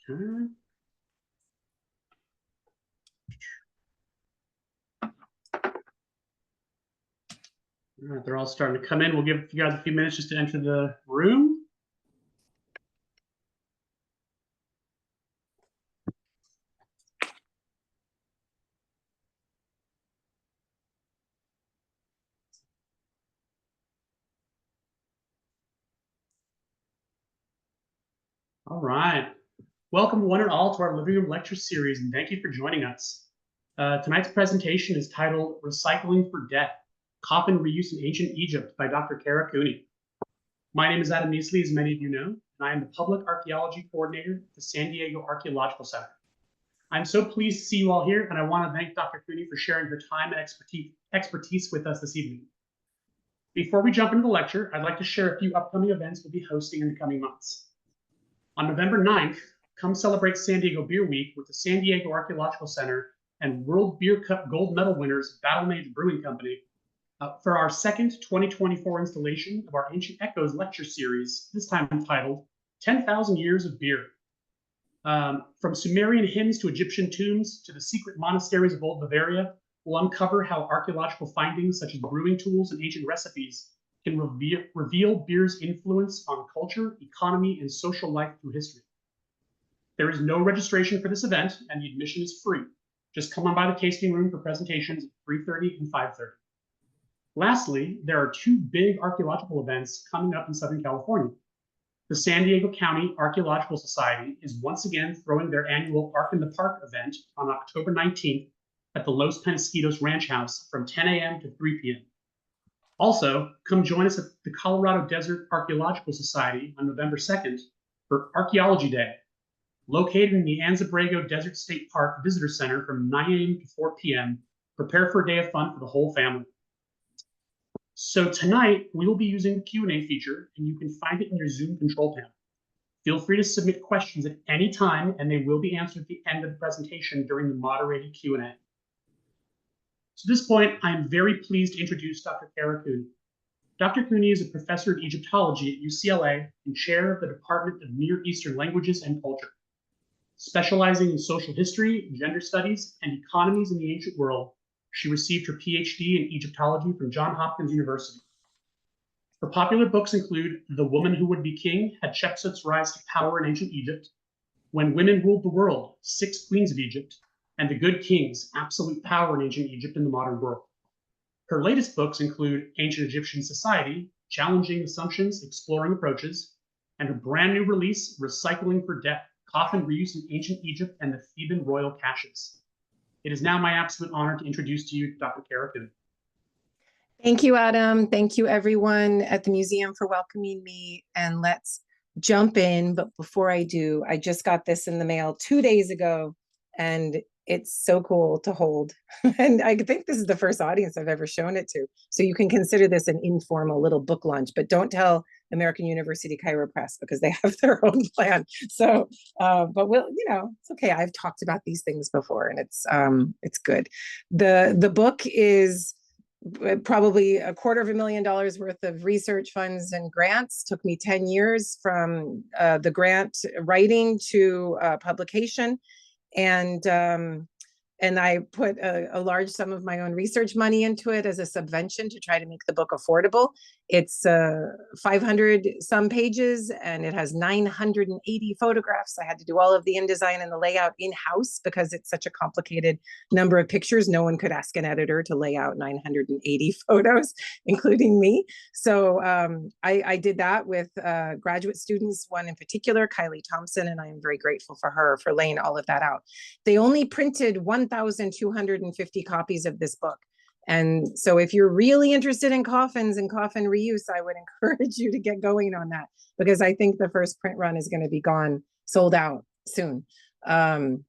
Okay. All right, they're all starting to come in. We'll give you guys a few minutes just to enter the room. All right. Welcome one and all to our living room lecture series, and thank you for joining us. Tonight's presentation is titled Recycling for Death, Coffin Reuse in Ancient Egypt by Dr. Kara Cooney. My name is Adam Neasley, as many of you know, and I am the Public Archaeology Coordinator at the San Diego Archaeological Center. I'm so pleased to see you all here, and I want to thank Dr. Cooney for sharing her time and expertise with us this evening. Before we jump into the lecture, I'd like to share a few upcoming events we'll be hosting in the coming months. On November 9th, come celebrate San Diego Beer Week with the San Diego Archaeological Center and World Beer Cup gold medal winners, Battle Mage Brewing Company, for our second 2024 installation of our Ancient Echoes lecture series, this time entitled 10,000 Years of Beer. From Sumerian hymns to Egyptian tombs to the secret monasteries of old Bavaria, we'll uncover how archaeological findings such as brewing tools and ancient recipes can reveal beer's influence on culture, economy, and social life through history. There is no registration for this event, and the admission is free. Just come on by the tasting room for presentations at 3:30 and 5:30. Lastly, there are two big archaeological events coming up in Southern California. The San Diego County Archaeological Society is once again throwing their annual Ark in the Park event on October 19th at the Los Penasquitos Ranch House from 10 a.m. to 3 p.m. Also, come join us at the Colorado Desert Archaeological Society on November 2nd for Archaeology Day, located in the Anza-Borrego Desert State Park Visitor Center from 9 a.m. to 4 p.m. Prepare for a day of fun for the whole family. So tonight, we will be using the Q&A feature, and you can find it in your Zoom control panel. Feel free to submit questions at any time, and they will be answered at the end of the presentation during the moderated Q&A. So at this point, I am very pleased to introduce Dr. Kara Cooney. Dr. Cooney is a professor of Egyptology at UCLA and chair of the Department of Near Eastern Languages and Culture. Specializing in social history, gender studies, and economies in the ancient world, she received her PhD in Egyptology from Johns Hopkins University. Her popular books include The Woman Who Would Be King, Hatshepsut's Rise to Power in Ancient Egypt, When Women Ruled the World, 6 Queens of Egypt, and The Good Kings, Absolute Power in Ancient Egypt and the Modern World. Her latest books include Ancient Egyptian Society, Challenging Assumptions, Exploring Approaches, and her brand new release, Recycling for Death, Coffin Reuse in Ancient Egypt and the Theban Royal Caches. It is now my absolute honor to introduce to you Dr. Kara Cooney. Thank you, Adam. Thank you, everyone at the museum, for welcoming me. And let's jump in. But before I do, I just got this in the mail 2 days ago, and it's so cool to hold. And I think this is the first audience I've ever shown it to. So you can consider this an informal little book launch, but don't tell American University Cairo Press because they have their own plan. So, but we'll, it's okay. I've talked about these things before, and it's good. The book is probably $250,000 worth of research funds and grants. Took me 10 years from the grant writing to publication. And I put a large sum of my own research money into it as a subvention to try to make the book affordable. It's 500 some pages, and it has 980 photographs. I had to do all of the InDesign and the layout in-house because it's such a complicated number of pictures. No one could ask an editor to lay out 980 photos, including me. So I did that with graduate students, one in particular, Kylie Thompson, and I am very grateful for her for laying all of that out. They only printed 1,250 copies of this book. And so if you're really interested in coffins and coffin reuse, I would encourage you to get going on that, because I think the first print run is going to be gone, sold out soon,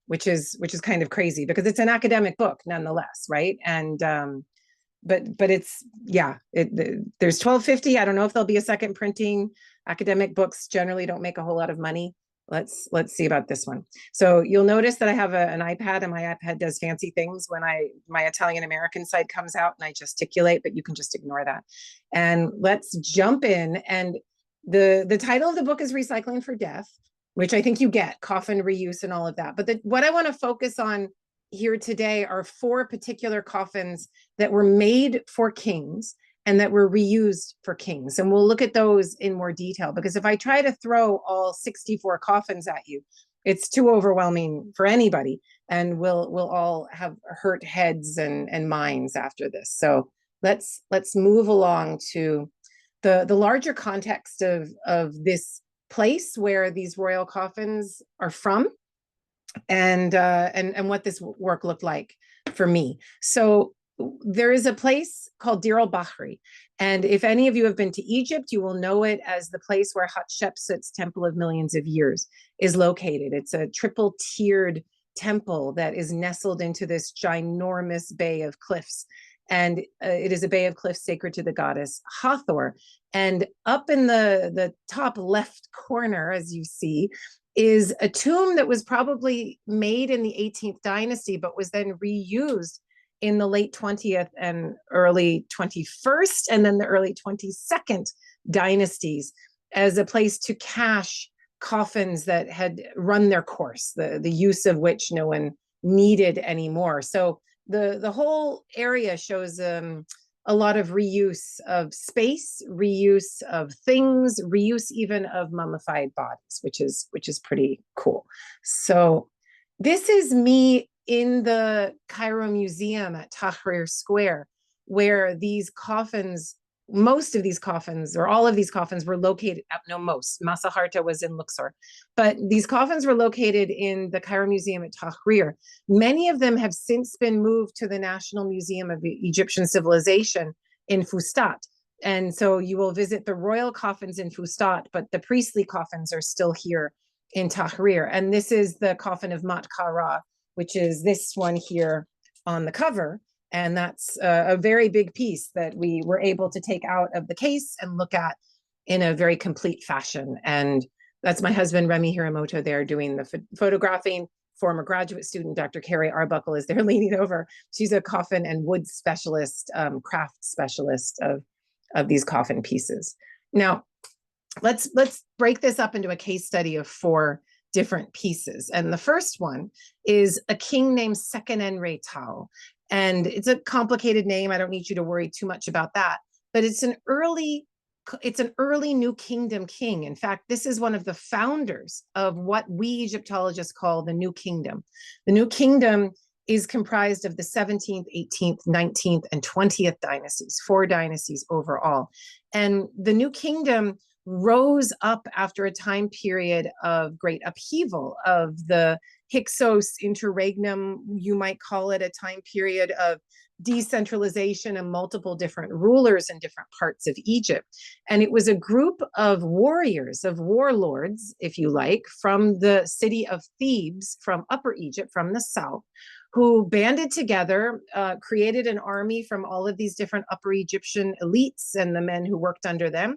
which is kind of crazy because it's an academic book nonetheless, right? And but it's, yeah, there's 1,250. I don't know if there'll be a second printing. Academic books generally don't make a whole lot of money. Let's see about this one. So you'll notice that I have an iPad, and my iPad does fancy things when my Italian American side comes out and I gesticulate, but you can just ignore that. And let's jump in. And the title of the book is Recycling for Death. which I think you get, coffin reuse and all of that. But what I want to focus on here today are 4 particular coffins that were made for kings and that were reused for kings. And we'll look at those in more detail, because if I try to throw all 64 coffins at you, it's too overwhelming for anybody. And we'll all have hurt heads and minds after this. So let's move along to the larger context of this place where these royal coffins are from, and what this work looked like for me. So there is a place called Dir al-Bahri, and if any of you have been to Egypt, you will know it as the place where Hatshepsut's Temple of Millions of Years is located. It's a triple tiered temple that is nestled into this ginormous bay of cliffs. And it is a bay of cliffs sacred to the goddess Hathor. And up in the top left corner, as you see, is a tomb that was probably made in the 18th dynasty, but was then reused in the late 20th and early 21st, and then the early 22nd dynasties, as a place to cache coffins that had run their course, the use of which no one needed anymore. So the whole area shows a lot of reuse of space, reuse of things, reuse even of mummified bodies, which is pretty cool. So this is me in the Cairo Museum at Tahrir Square, where these coffins, most of these coffins, or all of these coffins, were located. No, most. Masaharta was in Luxor, but these coffins were located in the Cairo Museum at Tahrir. Many of them have since been moved to the National Museum of Egyptian Civilization in Fustat. And so you will visit the royal coffins in Fustat, but the priestly coffins are still here in Tahrir. And this is the coffin of Mat Kara, which is this one here on the cover. And that's a very big piece that we were able to take out of the case and look at in a very complete fashion. And that's my husband, Remy Hiramoto, there doing the photographing. Former graduate student, Dr. Carrie Arbuckle, is there leaning over. She's a coffin and wood specialist, craft specialist of these coffin pieces. Now, let's break this up into a case study of 4 different pieces. And the first one is a king named Sekenenre Tao. And it's a complicated name. I don't need you to worry too much about that. But it's an early New Kingdom king. In fact, this is one of the founders of what we Egyptologists call the New Kingdom. The New Kingdom is comprised of the 17th, 18th, 19th, and 20th dynasties, 4 dynasties overall. And the New Kingdom rose up after a time period of great upheaval, of the Hyksos interregnum, you might call it, a time period of decentralization and multiple different rulers in different parts of Egypt. And it was a group of warriors, of warlords, if you like, from the city of Thebes, from Upper Egypt, from the south, who banded together, created an army from all of these different Upper Egyptian elites and the men who worked under them,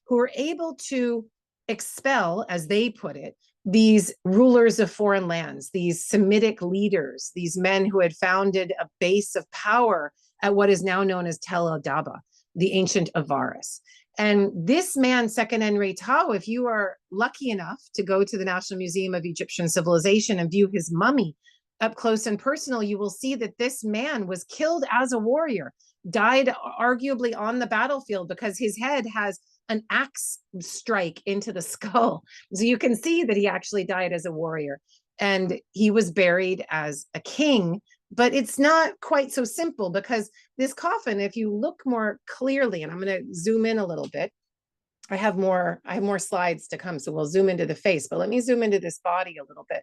who were able to expel, as they put it, these rulers of foreign lands, these Semitic leaders, these men who had founded a base of power at what is now known as Tel el-Daba, the ancient Avaris. And this man, Sekenenre Tao, if you are lucky enough to go to the National Museum of Egyptian Civilization and view his mummy up close and personal, you will see that this man was killed as a warrior, died arguably on the battlefield because his head has an axe strike into the skull. So you can see that he actually died as a warrior, and he was buried as a king. But it's not quite so simple, because this coffin, if you look more clearly, and I'm going to zoom in a little bit, I have more slides to come, so we'll zoom into the face, but let me zoom into this body a little bit.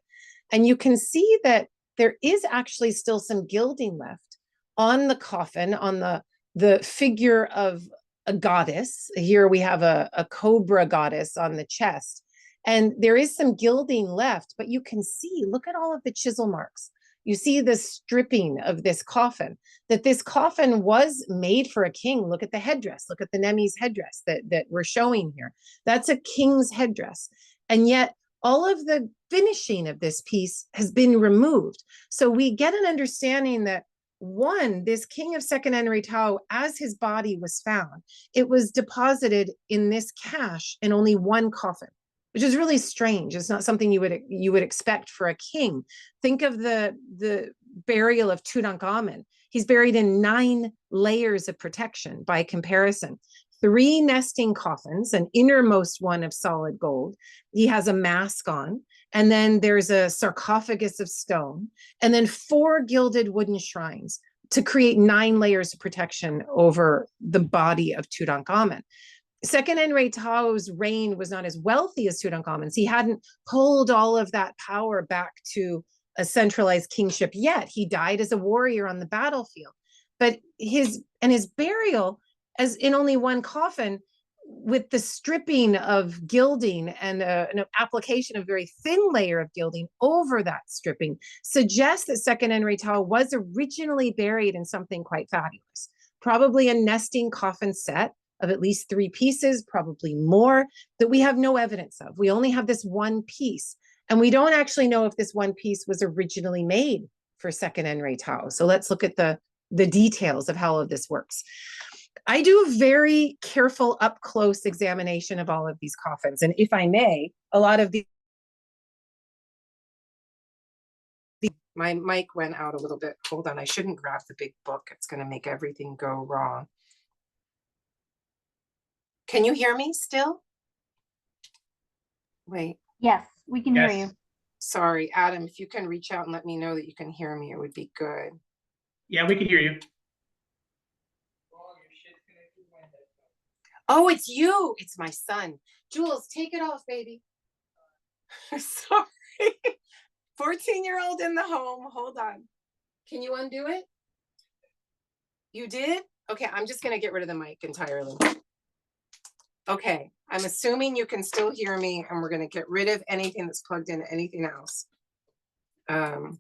And you can see that there is actually still some gilding left on the coffin, on the figure of a goddess. Here we have a cobra goddess on the chest, and there is some gilding left, but you can see, look at all of the chisel marks. You see the stripping of this coffin, that this coffin was made for a king. Look at the headdress. Look at the Nemi's headdress that we're showing here. That's a king's headdress. And yet all of the finishing of this piece has been removed. So we get an understanding that, one, this king of Sekenenre Tao, as his body was found, it was deposited in this cache in only one coffin. which is really strange. It's not something you would expect for a king. Think of the burial of Tutankhamun. He's buried in 9 layers of protection by comparison. 3 nesting coffins, an innermost one of solid gold. He has a mask on, and then there's a sarcophagus of stone, and then 4 gilded wooden shrines to create 9 layers of protection over the body of Tutankhamun. Second Enrei-Tao's reign was not as wealthy as Tutankhamen's. He hadn't pulled all of that power back to a centralized kingship yet. He died as a warrior on the battlefield. But his burial, as in only one coffin, with the stripping of gilding and an application of a very thin layer of gilding over that stripping, suggests that Second Enrei-Tao was originally buried in something quite fabulous, probably a nesting coffin set of at least 3 pieces, probably more, that we have no evidence of. We only have this one piece, and we don't actually know if this one piece was originally made for Second Enrei-Tao. So let's look at the details of how all of this works. I do a very careful up-close examination of all of these coffins, and if I may, a lot of the my mic went out a little bit. Hold on, I shouldn't grab the big book. It's going to make everything go wrong. Can you hear me still? Wait. Yes, we can hear you. Sorry, Adam, if you can reach out and let me know that you can hear me, it would be good. Yeah, we can hear you. Oh, it's you. It's my son. Jules, take it off, baby. Sorry. 14-year-old in the home. Hold on. Can you undo it? You did? Okay, I'm just going to get rid of the mic entirely. Okay, I'm assuming you can still hear me, and we're going to get rid of anything that's plugged into anything else. Can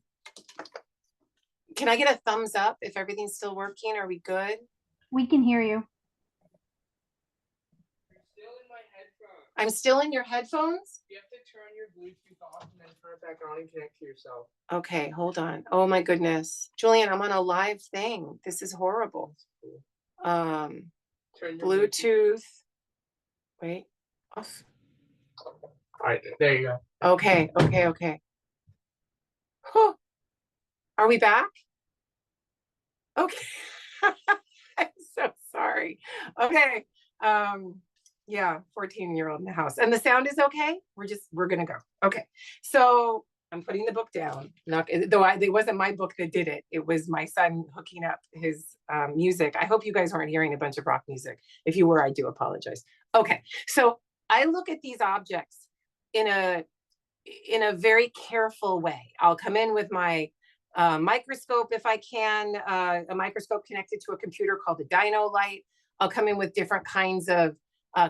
I get a thumbs up if everything's still working? Are we good? We can hear you. I'm still in your headphones? You have to turn your Bluetooth off and then turn it back on and connect to yourself. Okay, hold on. Oh my goodness. Julian, I'm on a live thing. This is horrible. Turn your Bluetooth. Wait, off. All right, there you go. Okay. Huh. Are we back? Okay. I'm so sorry. Okay. Yeah, 14-year-old in the house. And the sound is okay? We're gonna go. Okay. So I'm putting the book down. It wasn't my book that did it. It was my son hooking up his music. I hope you guys weren't hearing a bunch of rock music. If you were, I do apologize. Okay. So I look at these objects in a very careful way. I'll come in with my microscope if I can, a microscope connected to a computer called a Dino Light. I'll come in with different kinds of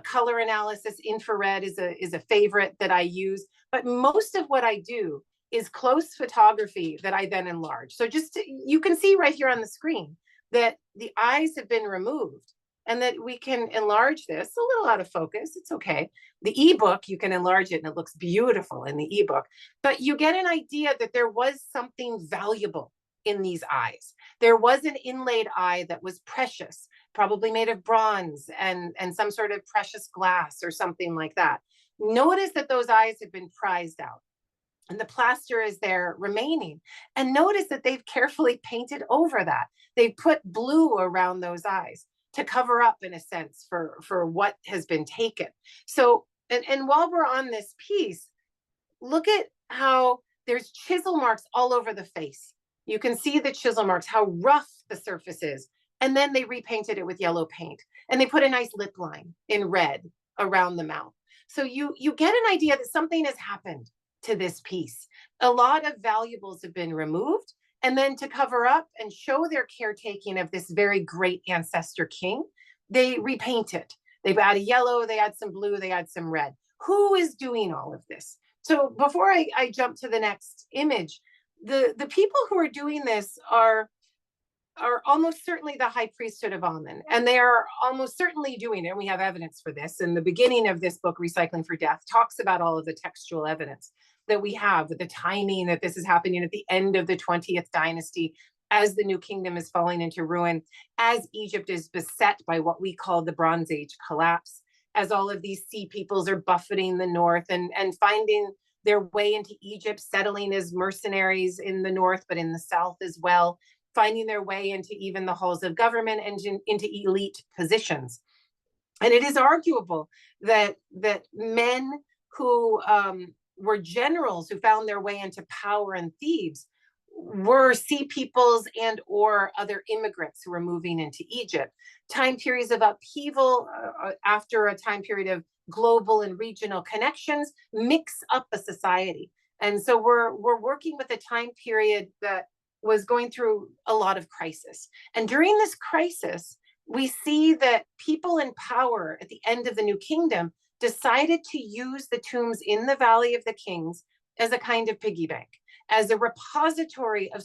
color analysis. Infrared is a favorite that I use, but most of what I do is close photography that I then enlarge. So you can see right here on the screen that the eyes have been removed and that we can enlarge this. A little out of focus, it's okay. The ebook, you can enlarge it and it looks beautiful in the ebook, but you get an idea that there was something valuable in these eyes. There was an inlaid eye that was precious, probably made of bronze and some sort of precious glass or something like that. Notice that those eyes have been prized out and the plaster is there remaining. And notice that they've carefully painted over that. They've put blue around those eyes to cover up, in a sense, for what has been taken. So, and while we're on this piece, look at how there's chisel marks all over the face. You can see the chisel marks, how rough the surface is. And then they repainted it with yellow paint. And they put a nice lip line in red around the mouth. So you get an idea that something has happened to this piece. A lot of valuables have been removed. And then to cover up and show their caretaking of this very great ancestor king, they repaint it. They've added yellow, they add some blue, they add some red. Who is doing all of this? So before I jump to the next image, the people who are doing this are almost certainly the high priesthood of Amun, and they are almost certainly doing it. And we have evidence for this. In the beginning of this book, Recycling for Death, talks about all of the textual evidence that we have with the timing that this is happening at the end of the 20th dynasty, as the new kingdom is falling into ruin, as Egypt is beset by what we call the Bronze Age collapse. as all of these sea peoples are buffeting the north and finding their way into Egypt, settling as mercenaries in the north, but in the south as well, finding their way into even the halls of government and into elite positions. And it is arguable that men who were generals who found their way into power in Thebes were sea peoples and or other immigrants who were moving into Egypt. Time periods of upheaval after a time period of global and regional connections mix up a society. And so we're working with a time period that was going through a lot of crisis. And during this crisis, we see that people in power at the end of the New Kingdom decided to use the tombs in the Valley of the Kings as a kind of piggy bank, as a repository of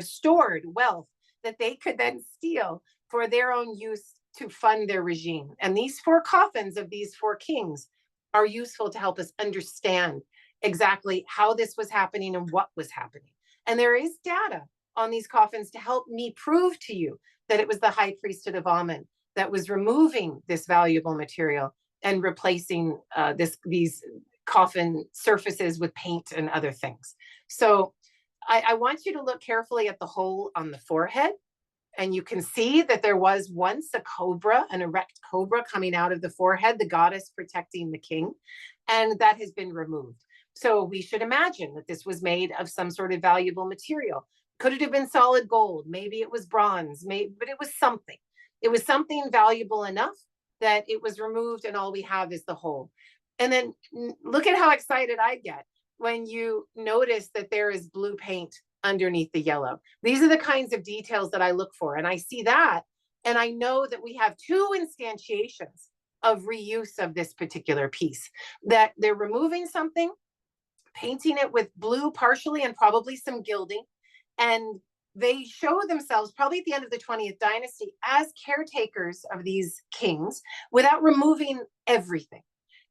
stored wealth that they could then steal for their own use to fund their regime. And these 4 coffins of these 4 kings are useful to help us understand exactly how this was happening and what was happening. And there is data on these coffins to help me prove to you that it was the high priesthood of Amun that was removing this valuable material and replacing these coffin surfaces with paint and other things. So I want you to look carefully at the hole on the forehead. And you can see that there was once a cobra, an erect cobra coming out of the forehead, the goddess protecting the king, and that has been removed. So we should imagine that this was made of some sort of valuable material. Could it have been solid gold? Maybe it was bronze, but it was something. It was something valuable enough that it was removed and all we have is the hole. And then look at how excited I get when you notice that there is blue paint underneath the yellow. These are the kinds of details that I look for. And I see that, and I know that we have 2 instantiations of reuse of this particular piece, that they're removing something, painting it with blue partially and probably some gilding. And they show themselves probably at the end of the 20th dynasty as caretakers of these kings without removing everything.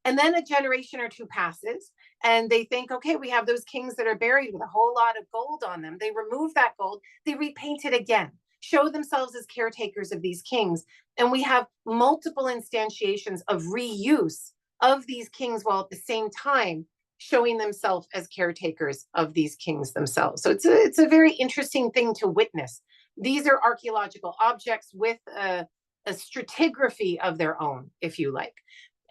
And then a generation or 2 passes and they think, okay, we have those kings that are buried with a whole lot of gold on them. They remove that gold, they repaint it again, show themselves as caretakers of these kings. And we have multiple instantiations of reuse of these kings while at the same time showing themselves as caretakers of these kings themselves. So it's a very interesting thing to witness. These are archaeological objects with a stratigraphy of their own, if you like.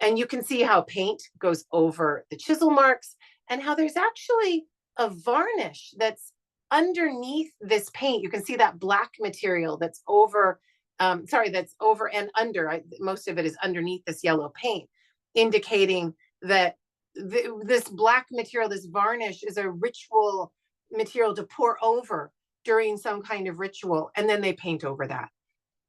And you can see how paint goes over the chisel marks and how there's actually a varnish that's underneath this paint. You can see that black material that's over, that's over and under. Most of it is underneath this yellow paint, indicating that this black material, this varnish, is a ritual material to pour over during some kind of ritual, and then they paint over that.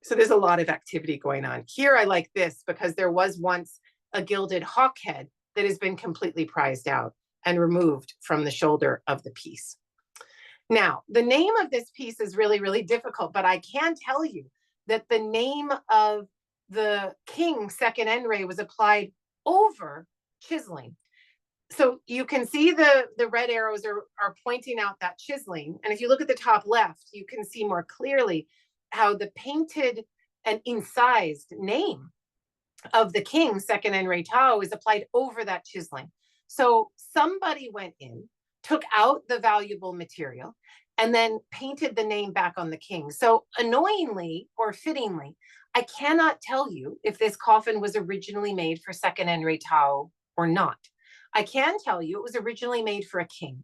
So there's a lot of activity going on. Here I like this because there was once a gilded hawk head that has been completely prized out and removed from the shoulder of the piece. Now, the name of this piece is really, really difficult, but I can tell you that the name of the king, second Enre, was applied over chiseling. So you can see the red arrows are pointing out that chiseling. And if you look at the top left, you can see more clearly how the painted and incised name of the king, second Enre Tao, is applied over that chiseling. So somebody went in, took out the valuable material, and then painted the name back on the king. So annoyingly or fittingly, I cannot tell you if this coffin was originally made for second Enre Tao or not. I can tell you it was originally made for a king.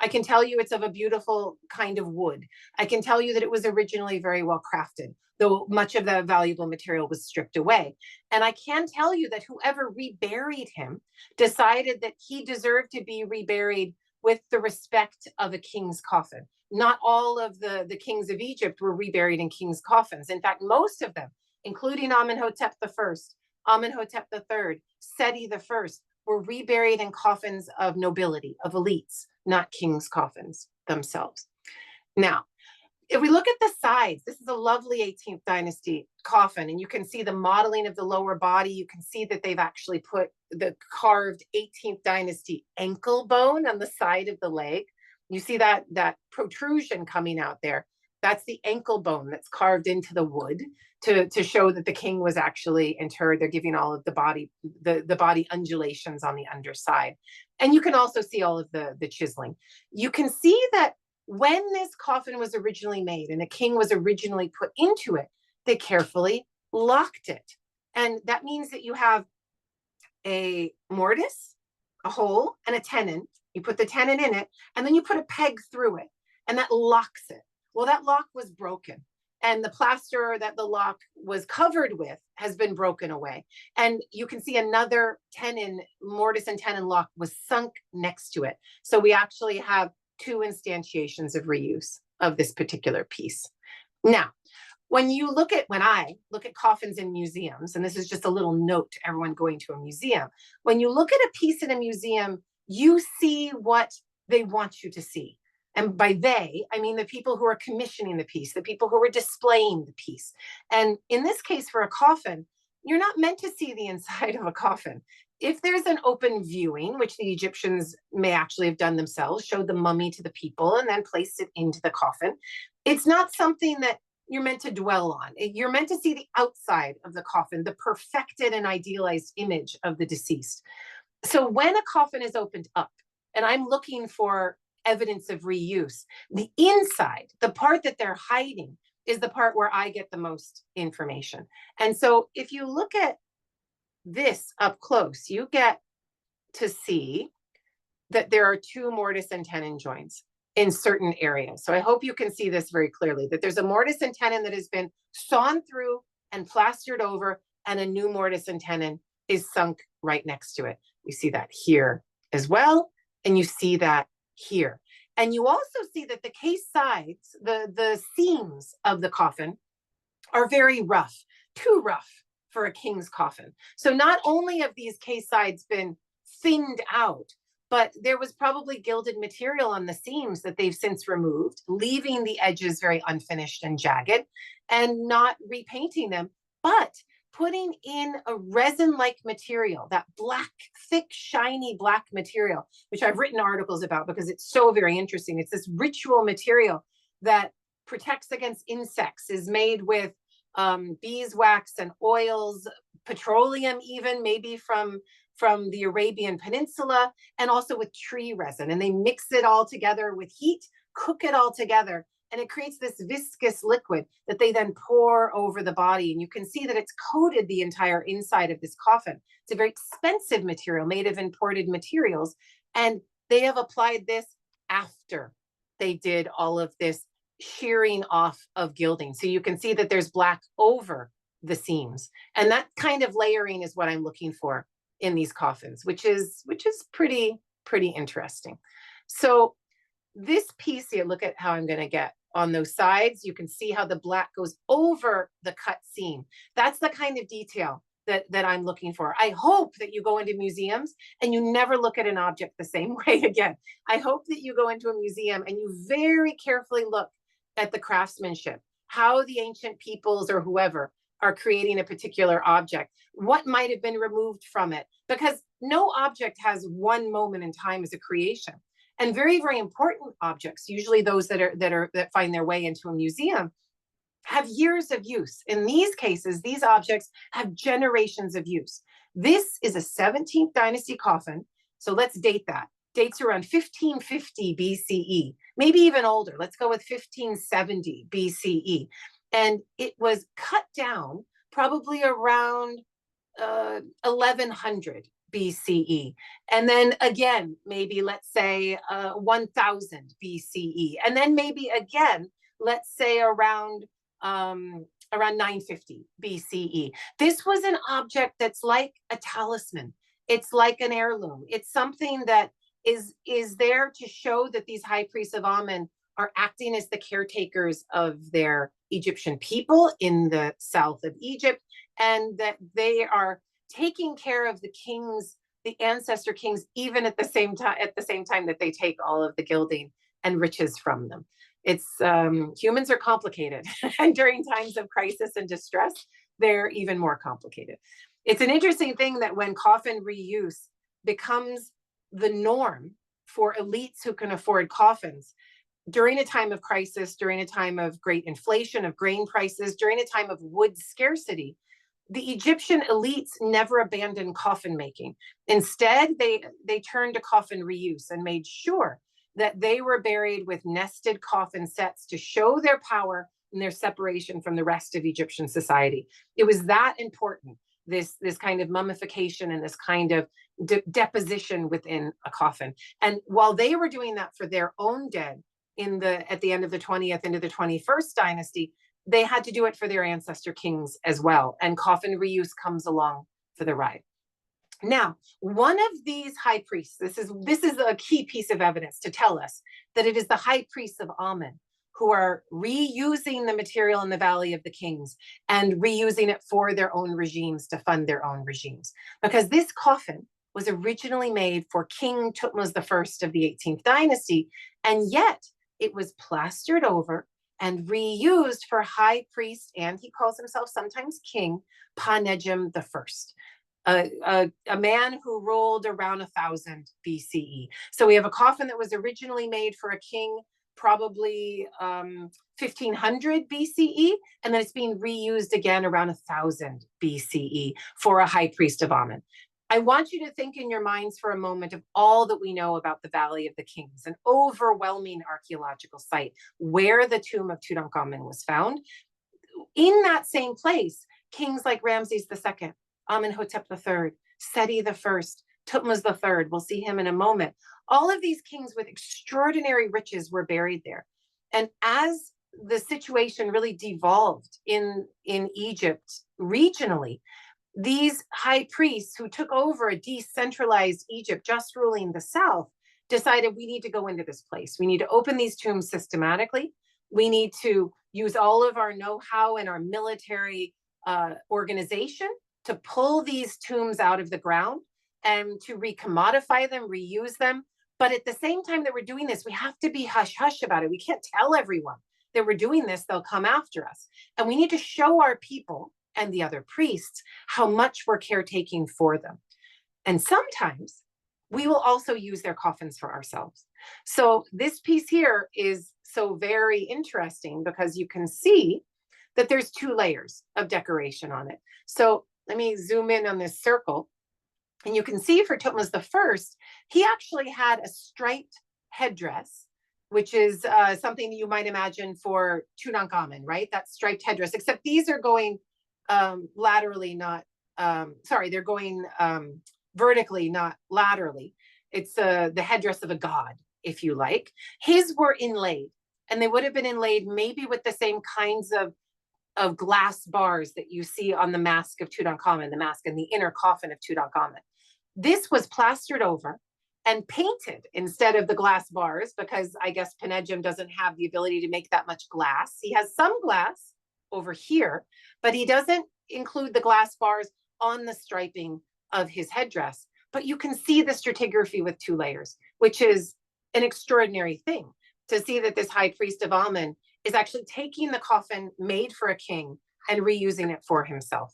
I can tell you it's of a beautiful kind of wood. I can tell you that it was originally very well crafted, though much of the valuable material was stripped away. And I can tell you that whoever reburied him decided that he deserved to be reburied with the respect of a king's coffin. Not all of the kings of Egypt were reburied in king's coffins. In fact, most of them, including Amenhotep I, Amenhotep III, Seti I, were reburied in coffins of nobility, of elites, not king's coffins themselves. Now, if we look at the sides, this is a lovely 18th dynasty coffin, and you can see the modeling of the lower body. You can see that they've actually put the carved 18th dynasty ankle bone on the side of the leg. You see that protrusion coming out there. That's the ankle bone that's carved into the wood to show that the king was actually interred. They're giving all of the body undulations on the underside. And you can also see all of the chiseling. You can see that when this coffin was originally made and the king was originally put into it, they carefully locked it. And that means that you have a mortise, a hole, and a tenon. You put the tenon in it, and then you put a peg through it, and that locks it. Well, that lock was broken, and the plaster that the lock was covered with has been broken away. And you can see another tenon, mortise and tenon lock was sunk next to it. So we actually have two instantiations of reuse of this particular piece. Now, when I look at coffins in museums, and this is just a little note to everyone going to a museum, when you look at a piece in a museum, you see what they want you to see. And by they, I mean the people who are commissioning the piece, the people who are displaying the piece. And in this case, for a coffin, you're not meant to see the inside of a coffin. If there's an open viewing, which the Egyptians may actually have done themselves, showed the mummy to the people and then placed it into the coffin, it's not something that you're meant to dwell on. You're meant to see the outside of the coffin, the perfected and idealized image of the deceased. So when a coffin is opened up, and I'm looking for evidence of reuse, the inside, the part that they're hiding, is the part where I get the most information. And so if you look at this up close, you get to see that there are two mortise and tenon joints in certain areas. So I hope you can see this very clearly, that there's a mortise and tenon that has been sawn through and plastered over, and a new mortise and tenon is sunk right next to it. You see that here as well, and you see that here. And you also see that the case sides, the seams of the coffin are very rough, too rough for a king's coffin. So not only have these case sides been thinned out, but there was probably gilded material on the seams that they've since removed, leaving the edges very unfinished and jagged, and not repainting them, but putting in a resin-like material, that black, thick, shiny black material, which I've written articles about because it's so very interesting. It's this ritual material that protects against insects, is made with beeswax and oils, petroleum even, maybe from the Arabian Peninsula, and also with tree resin. And they mix it all together with heat, cook it all together, and it creates this viscous liquid that they then pour over the body. And you can see that it's coated the entire inside of this coffin. It's a very expensive material made of imported materials. And they have applied this after they did all of this shearing off of gilding. So you can see that there's black over the seams. And that kind of layering is what I'm looking for in these coffins, which is pretty interesting. So this piece here, look at how I'm going to get on those sides. You can see how the black goes over the cut seam. That's the kind of detail that I'm looking for. I hope that you go into museums and you never look at an object the same way again. I hope that you go into a museum and you very carefully look at the craftsmanship, how the ancient peoples or whoever are creating a particular object, what might have been removed from it, because no object has one moment in time as a creation. And very, very important objects, usually those that find their way into a museum, have years of use. In these cases, these objects have generations of use. This is a 17th dynasty coffin. So let's date that. Dates around 1550 BCE, maybe even older. Let's go with 1570 BCE. And it was cut down probably around 1100 BCE. And then again, maybe let's say 1000 BCE. And then maybe again, let's say around 950 BCE. This was an object that's like a talisman. It's like an heirloom. It's something that is there to show that these high priests of Amen are acting as the caretakers of their Egyptian people in the south of Egypt, and that they are taking care of the kings, the ancestor kings, even at the same time that they take all of the gilding and riches from them. It's humans are complicated, and during times of crisis and distress, they're even more complicated. It's an interesting thing that when coffin reuse becomes the norm for elites who can afford coffins, during a time of crisis, during a time of great inflation of grain prices, during a time of wood scarcity, the Egyptian elites never abandoned coffin making. Instead, they turned to coffin reuse and made sure that they were buried with nested coffin sets to show their power and their separation from the rest of Egyptian society. It was that important, this kind of mummification and this kind of deposition within a coffin. And while they were doing that for their own dead at the end of the 20th into the 21st dynasty, they had to do it for their ancestor kings as well. And coffin reuse comes along for the ride. Now, one of these high priests, this is a key piece of evidence to tell us that it is the high priests of Amen who are reusing the material in the Valley of the Kings and reusing it for their own regimes to fund their own regimes. Because this coffin was originally made for King Thutmose I of the 18th dynasty, and yet it was plastered over and reused for high priest, and he calls himself sometimes king, Panejim I, a man who ruled around 1000 BCE. So we have a coffin that was originally made for a king, probably 1500 BCE, and then it's being reused again around 1000 BCE for a high priest of Amen. I want you to think in your minds for a moment of all that we know about the Valley of the Kings, an overwhelming archaeological site where the tomb of Tutankhamun was found. In that same place, kings like Ramses II, Amenhotep III, Seti I, Thutmose III, we'll see him in a moment. All of these kings with extraordinary riches were buried there. And as the situation really devolved in Egypt regionally, these high priests who took over a decentralized Egypt, just ruling the south, decided we need to go into this place. We need to open these tombs systematically. We need to use all of our know-how and our military organization to pull these tombs out of the ground and to recommodify them, reuse them. But at the same time that we're doing this, we have to be hush-hush about it. We can't tell everyone that we're doing this. They'll come after us. And we need to show our people and the other priests how much we're caretaking for them. And sometimes we will also use their coffins for ourselves. So this piece here is so very interesting because you can see that there's 2 layers of decoration on it. So let me zoom in on this circle. And you can see for Thutmose I, he actually had a striped headdress, which is something you might imagine for Tutankhamun, right? That striped headdress, except these are going laterally, not, they're going vertically, not laterally. It's the headdress of a god, if you like. His were inlaid, and they would have been inlaid maybe with the same kinds of glass bars that you see on the mask of Tutankhamun, the mask and the inner coffin of Tutankhamun. This was plastered over and painted instead of the glass bars, because I guess Panejim doesn't have the ability to make that much glass. He has some glass over here, but he doesn't include the glass bars on the striping of his headdress. But you can see the stratigraphy with 2 layers, which is an extraordinary thing to see that this high priest of Amen is actually taking the coffin made for a king and reusing it for himself.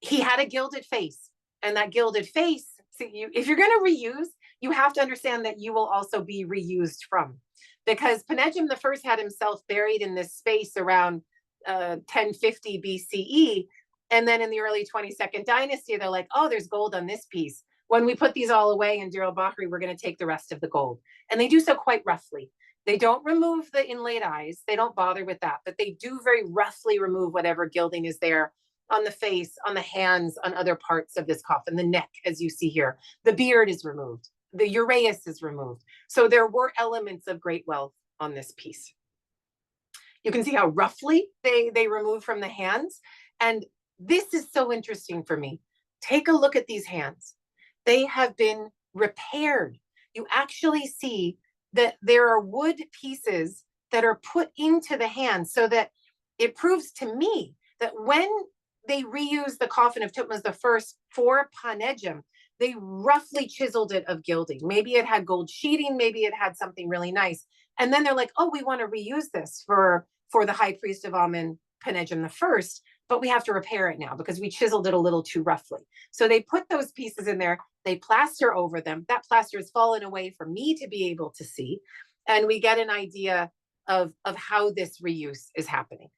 He had a gilded face, and that gilded face, so if you're going to reuse, you have to understand that you will also be reused from. Because Panejim I had himself buried in this space around 1050 BCE. And then in the early 22nd dynasty, they're like, oh, there's gold on this piece. When we put these all away in Dir el-Bahri, we're going to take the rest of the gold. And they do so quite roughly. They don't remove the inlaid eyes. They don't bother with that, but they do very roughly remove whatever gilding is there on the face, on the hands, on other parts of this coffin, the neck, as you see here. The beard is removed. The uraeus is removed. So there were elements of great wealth on this piece. You can see how roughly they remove from the hands. And this is so interesting for me. Take a look at these hands. They have been repaired. You actually see that there are wood pieces that are put into the hands, so that it proves to me that when they reused the coffin of Thutmose I for Panejim, they roughly chiseled it of gilding. Maybe it had gold sheeting, maybe it had something really nice. And then they're like, oh, we want to reuse this for the high priest of Amen, Panejim I, but we have to repair it now because we chiseled it a little too roughly. So they put those pieces in there, they plaster over them. That plaster has fallen away for me to be able to see. And we get an idea of how this reuse is happening.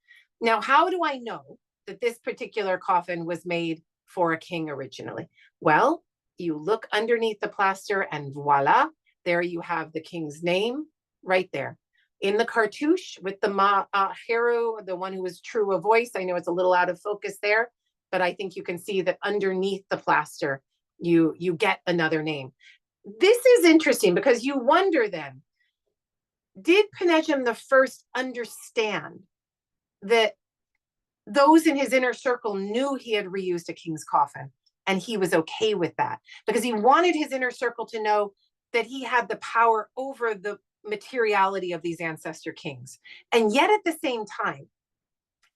Now, how do I know that this particular coffin was made for a king originally? Well, you look underneath the plaster and voila, there you have the king's name right there. In the cartouche with the Heru, the one who was true of voice. I know it's a little out of focus there, but I think you can see that underneath the plaster, you get another name. This is interesting because you wonder then, did Penejim I understand that those in his inner circle knew he had reused a king's coffin and he was okay with that? Because he wanted his inner circle to know that he had the power over the materiality of these ancestor kings. And yet at the same time,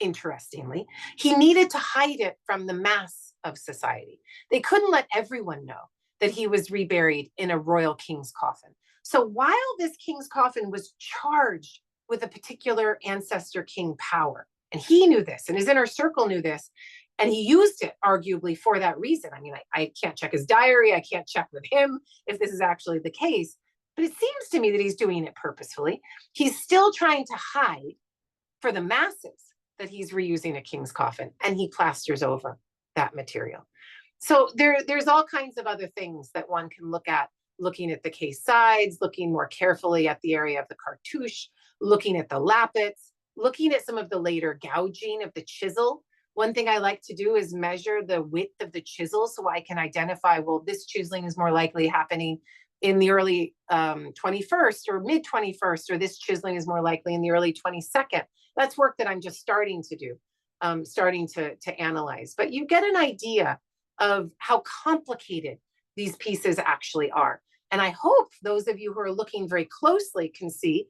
interestingly, he needed to hide it from the mass of society. They couldn't let everyone know that he was reburied in a royal king's coffin. So while this king's coffin was charged with a particular ancestor king power, and he knew this, and his inner circle knew this, and he used it arguably for that reason. I mean, I can't check his diary, I can't check with him if this is actually the case, but it seems to me that he's doing it purposefully. He's still trying to hide for the masses that he's reusing a king's coffin, and he plasters over that material. So there's all kinds of other things that one can look at, looking at the case sides, looking more carefully at the area of the cartouche, looking at the lappets, looking at some of the later gouging of the chisel. One thing I like to do is measure the width of the chisel so I can identify, well, this chiseling is more likely happening in the early 21st or mid 21st, or this chiseling is more likely in the early 22nd. That's work that I'm just starting to do, starting to analyze. But you get an idea of how complicated these pieces actually are. And I hope those of you who are looking very closely can see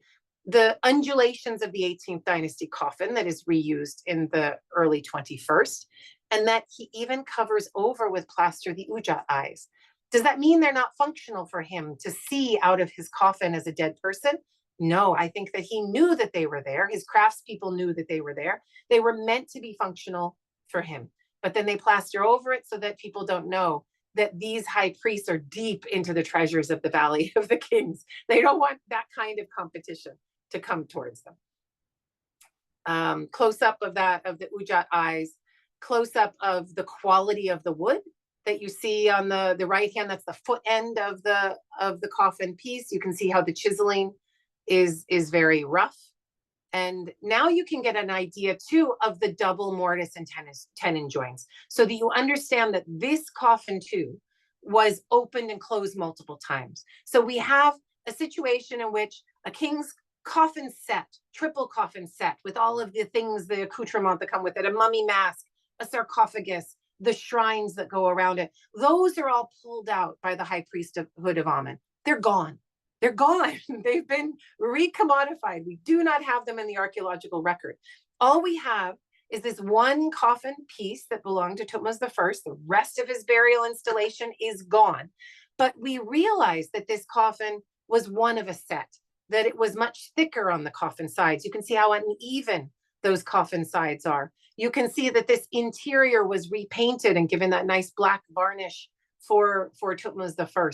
the undulations of the 18th dynasty coffin that is reused in the early 21st, and that he even covers over with plaster the Ujat eyes. Does that mean they're not functional for him to see out of his coffin as a dead person? No, I think that he knew that they were there. His craftspeople knew that they were there. They were meant to be functional for him. But then they plaster over it so that people don't know that these high priests are deep into the treasures of the Valley of the Kings. They don't want that kind of competition to come towards them. Close up of the Ujat eyes, close up of the quality of the wood that you see on the right hand. That's the foot end of the coffin piece. You can see how the chiseling is very rough. And now you can get an idea too of the double mortise and tenon joints, so that you understand that this coffin too was opened and closed multiple times. So we have a situation in which a king's coffin set, triple coffin set, with all of the things, the accoutrement that come with it, a mummy mask, a sarcophagus, the shrines that go around it, those are all pulled out by the high priesthood of Amun. They're gone. They're gone. They've been recommodified. We do not have them in the archaeological record. All we have is this one coffin piece that belonged to Thutmose I. The rest of his burial installation is gone. But we realize that this coffin was one of a set, that it was much thicker on the coffin sides. You can see how uneven those coffin sides are. You can see that this interior was repainted and given that nice black varnish for Thutmose I.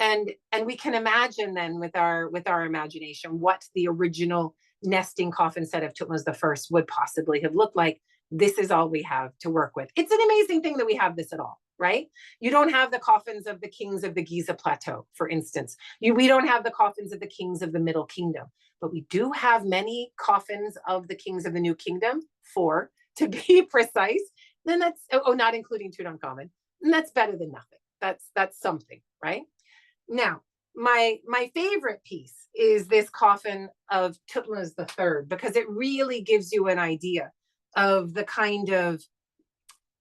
And we can imagine then with our imagination what the original nesting coffin set of Thutmose I would possibly have looked like. This is all we have to work with. It's an amazing thing that we have this at all, right? You don't have the coffins of the kings of the Giza Plateau, for instance. We don't have the coffins of the kings of the Middle Kingdom, but we do have many coffins of the kings of the New Kingdom, 4 to be precise. Then that's, not including Tutankhamun, and that's better than nothing. That's something, right? Now, my favorite piece is this coffin of Thutmose III, because it really gives you an idea of the kind of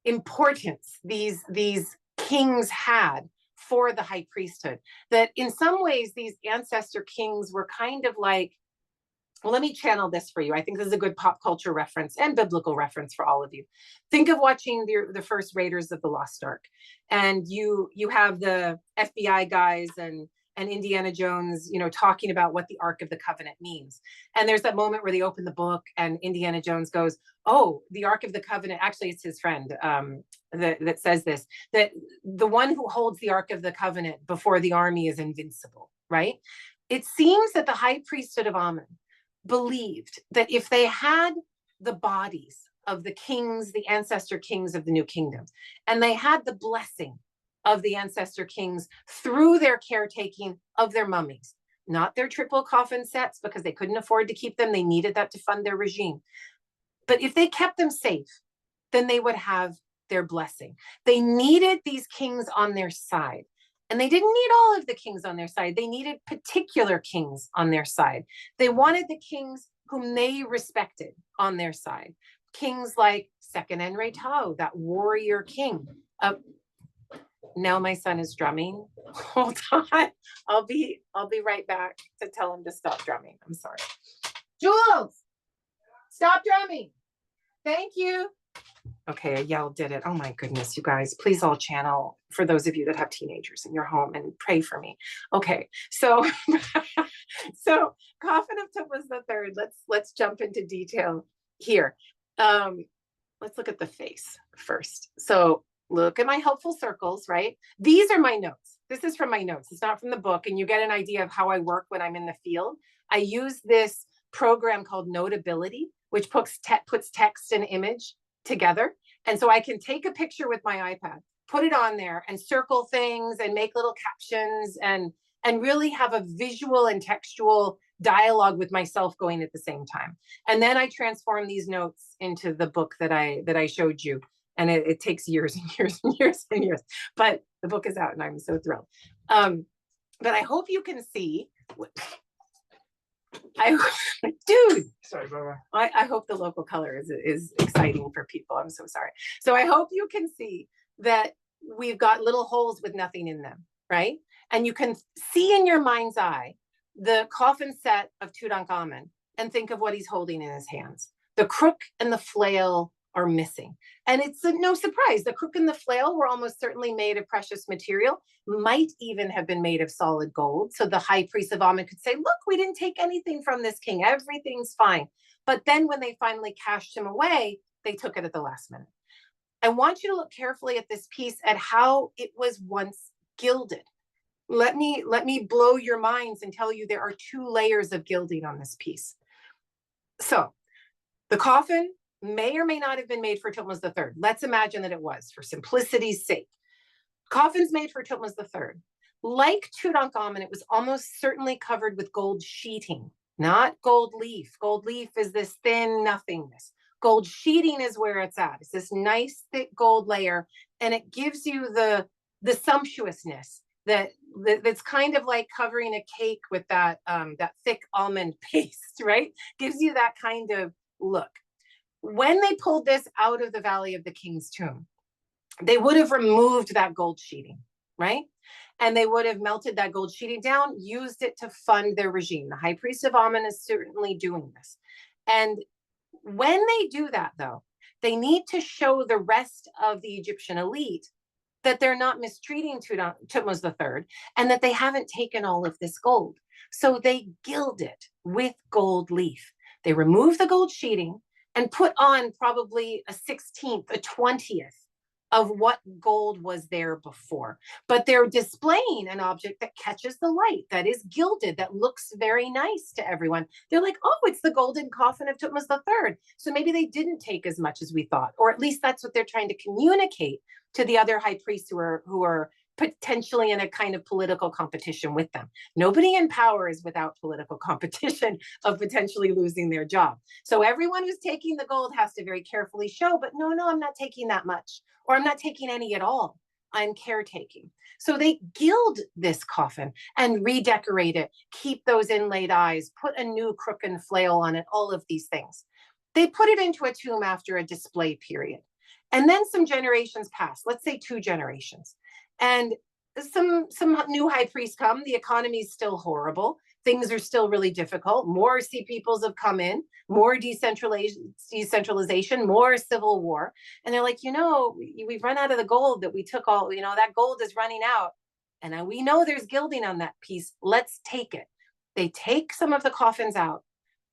importance these kings had for the high priesthood. That in some ways, these ancestor kings were kind of like, well, let me channel this for you. I think this is a good pop culture reference and biblical reference for all of you. Think of watching the first Raiders of the Lost Ark, and you have the FBI guys and Indiana Jones, talking about what the Ark of the Covenant means. And there's that moment where they open the book and Indiana Jones goes, "Oh, the Ark of the Covenant." Actually, it's his friend that says this, that the one who holds the Ark of the Covenant before the army is invincible, right? It seems that the high priesthood of Amun believed that if they had the bodies of the kings, the ancestor kings of the new kingdom, and they had the blessing of the ancestor kings through their caretaking of their mummies, not their triple coffin sets, because they couldn't afford to keep them. They needed that to fund their regime. But if they kept them safe, then they would have their blessing. They needed these kings on their side. And they didn't need all of the kings on their side. They needed particular kings on their side. They wanted the kings whom they respected on their side. Kings like Second Enrei Tao, that warrior king. Now my son is drumming. Hold on. I'll be right back to tell him to stop drumming. I'm sorry. Jules, stop drumming. Thank you. Okay, I yelled at it. Oh my goodness, you guys, please all channel for those of you that have teenagers in your home and pray for me. Okay, so so Coffin of Tutmosis III. Let's jump into detail here. Let's look at the face first. So look at my helpful circles, right? These are my notes. This is from my notes. It's not from the book, and you get an idea of how I work when I'm in the field. I use this program called Notability, which puts text and image together. And so I can take a picture with my iPad, put it on there and circle things and make little captions and really have a visual and textual dialogue with myself going at the same time. And then I transform these notes into the book that I showed you. And it takes years and years and years and years, but the book is out and I'm so thrilled. But I hope you can see, dude, Sorry, Barbara. I hope the local color is exciting for people. I'm so sorry. So I hope you can see that we've got little holes with nothing in them, right? And you can see in your mind's eye the coffin set of Tutankhamun and think of what he's holding in his hands. The crook and the flail are missing. And it's no surprise. The crook and the flail were almost certainly made of precious material, might even have been made of solid gold. So the high priest of Amun could say, look, we didn't take anything from this king. Everything's fine. But then when they finally cashed him away, they took it at the last minute. I want you to look carefully at this piece at how it was once gilded. Let me blow your minds and tell you there are 2 layers of gilding on this piece. So the coffin may or may not have been made for Tutmosis III. Let's imagine that it was, for simplicity's sake. Coffins made for Tutmosis III. Like Tutankhamun, it was almost certainly covered with gold sheeting, not gold leaf. Gold leaf is this thin nothingness. Gold sheeting is where it's at. It's this nice thick gold layer, and it gives you the sumptuousness that's kind of like covering a cake with that thick almond paste, right? Gives you that kind of look. When they pulled this out of the Valley of the King's Tomb, they would have removed that gold sheeting, right? And they would have melted that gold sheeting down, used it to fund their regime. The high priest of Amun is certainly doing this. And when they do that, though, they need to show the rest of the Egyptian elite that they're not mistreating Tutmosis III and that they haven't taken all of this gold. So they gild it with gold leaf. They remove the gold sheeting and put on probably a 16th, a 20th of what gold was there before. But they're displaying an object that catches the light, that is gilded, that looks very nice to everyone. They're like, oh, it's the golden coffin of Tutmosis III. So maybe they didn't take as much as we thought, or at least that's what they're trying to communicate to the other high priests who are potentially in a kind of political competition with them. Nobody in power is without political competition of potentially losing their job. So everyone who's taking the gold has to very carefully show, but no, I'm not taking that much, or I'm not taking any at all. I'm caretaking. So they gild this coffin and redecorate it, keep those inlaid eyes, put a new crook and flail on it, all of these things. They put it into a tomb after a display period. And then some generations pass, let's say 2 generations. And some new high priests come. The economy is still horrible. Things are still really difficult. More sea peoples have come in, more decentralization, more civil war. And they're like, we've run out of the gold that we took all, that gold is running out. And we know there's gilding on that piece. Let's take it. They take some of the coffins out.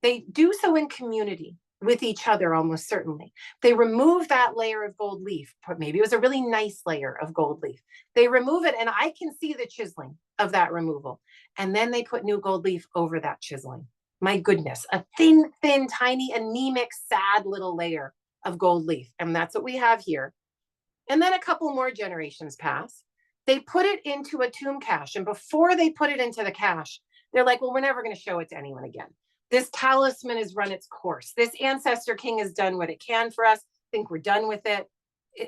They do so in community with each other, almost certainly. They remove that layer of gold leaf. Maybe it was a really nice layer of gold leaf. They remove it, and I can see the chiseling. of that removal. And then they put new gold leaf over that chiseling. My goodness, a thin, tiny, anemic, sad little layer of gold leaf. And that's what we have here. And then a couple more generations pass. They put it into a tomb cache. And before they put it into the cache, they're like, well, we're never going to show it to anyone again. This talisman has run its course. This ancestor king has done what it can for us. I think we're done with it.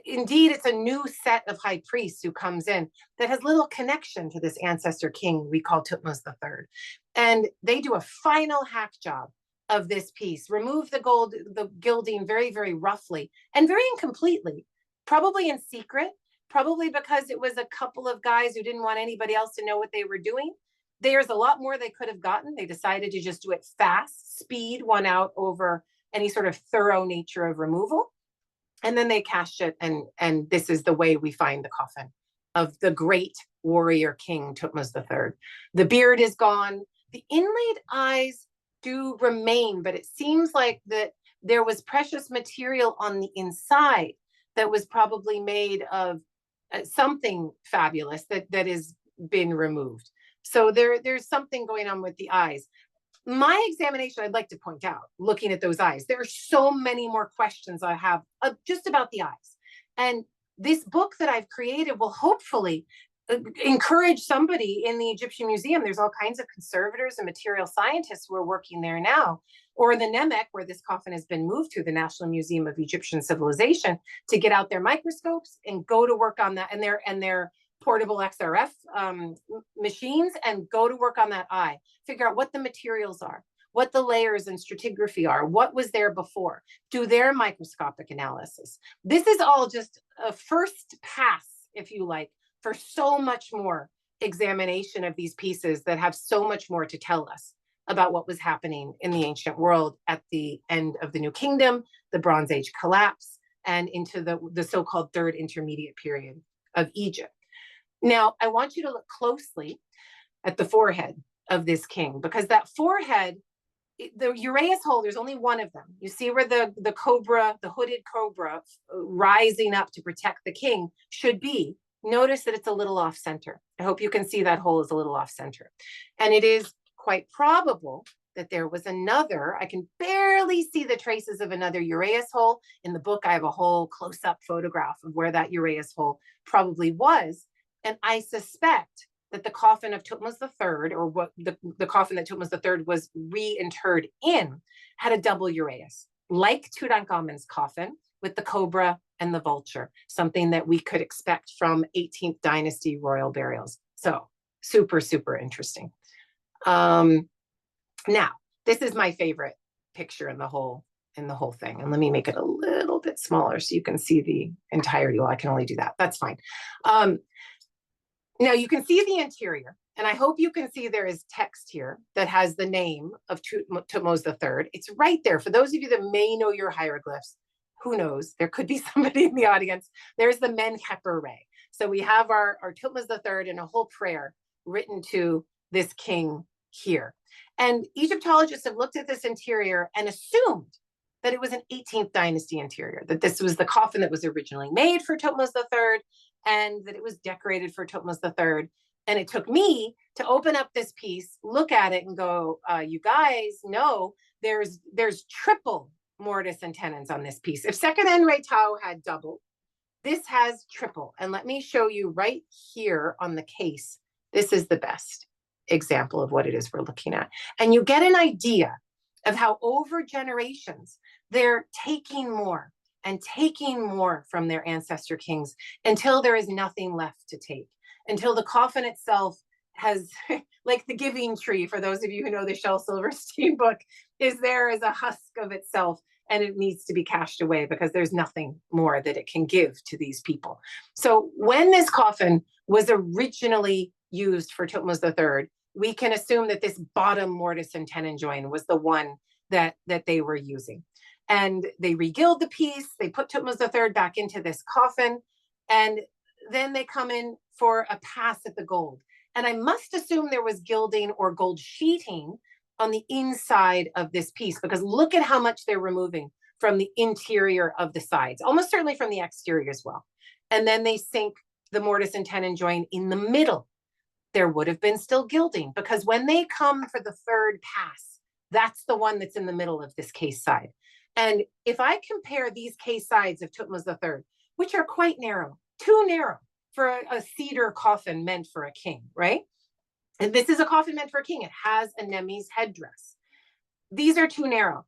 Indeed, it's a new set of high priests who comes in that has little connection to this ancestor king we call Thutmose III. And they do a final hack job of this piece, remove the gilding very, very roughly and very incompletely, probably in secret, probably because it was a couple of guys who didn't want anybody else to know what they were doing. There's a lot more they could have gotten. They decided to just do it fast, speed one out over any sort of thorough nature of removal. And then they cached it, and this is the way we find the coffin of the great warrior king Thutmose III. The beard is gone. The inlaid eyes do remain, but it seems like that there was precious material on the inside that was probably made of something fabulous that has been removed. So there's something going on with the eyes. My examination, I'd like to point out, looking at those eyes, there are so many more questions I have just about the eyes. And this book that I've created will hopefully encourage somebody in the Egyptian Museum. There's all kinds of conservators and material scientists who are working there now, or the Nemek, where this coffin has been moved to, the National Museum of Egyptian Civilization, to get out their microscopes and go to work on that, and their portable XRF machines, and go to work on that eye, figure out what the materials are, what the layers and stratigraphy are, what was there before, do their microscopic analysis. This is all just a first pass, if you like, for so much more examination of these pieces that have so much more to tell us about what was happening in the ancient world at the end of the New Kingdom, the Bronze Age collapse, and into the so-called Third Intermediate Period of Egypt. Now, I want you to look closely at the forehead of this king, because that forehead, the uraeus hole, there's only one of them. You see where the cobra, the hooded cobra rising up to protect the king should be. Notice that it's a little off center. I hope you can see that hole is a little off center. And it is quite probable that there was another, I can barely see the traces of another uraeus hole. In the book, I have a whole close-up photograph of where that uraeus hole probably was. And I suspect that the coffin of Thutmose III, or what the coffin that Thutmose III was reinterred in, had a double uraeus, like Tutankhamun's coffin with the cobra and the vulture, something that we could expect from 18th dynasty royal burials. So super, super interesting. Now, this is my favorite picture in the whole thing. And let me make it a little bit smaller so you can see the entirety. Well, I can only do that. That's fine. Now you can see the interior, and I hope you can see there is text here that has the name of Thutmose III. It's right there. For those of you that may know your hieroglyphs, who knows? There could be somebody in the audience. There's the Men Heper Ray. So we have our Thutmose III and a whole prayer written to this king here. And Egyptologists have looked at this interior and assumed that it was an 18th dynasty interior, that this was the coffin that was originally made for Thutmose III, and that it was decorated for Thutmose III. And it took me to open up this piece, look at it and go, you guys know there's triple mortise and tenons on this piece. If second Enrei Tau had double, this has triple. And let me show you right here on the case. This is the best example of what it is we're looking at. And you get an idea of how over generations, they're taking more and taking more from their ancestor kings until there is nothing left to take, until the coffin itself has, like the giving tree, for those of you who know the Shel Silverstein book, is there as a husk of itself, and it needs to be cached away because there's nothing more that it can give to these people. So when this coffin was originally used for Thutmose III, we can assume that this bottom mortise and tenon join was the one that they were using. And they regild the piece, they put Thutmose III back into this coffin, and then they come in for a pass at the gold. And I must assume there was gilding or gold sheeting on the inside of this piece, because look at how much they're removing from the interior of the sides, almost certainly from the exterior as well. And then they sink the mortise and tenon join in the middle there would have been still gilding, because when they come for the third pass, that's the one that's in the middle of this case side. And if I compare these case sides of Thutmose III, which are quite narrow, too narrow for a cedar coffin meant for a king, right? And this is a coffin meant for a king. It has a Nemes headdress. These are too narrow.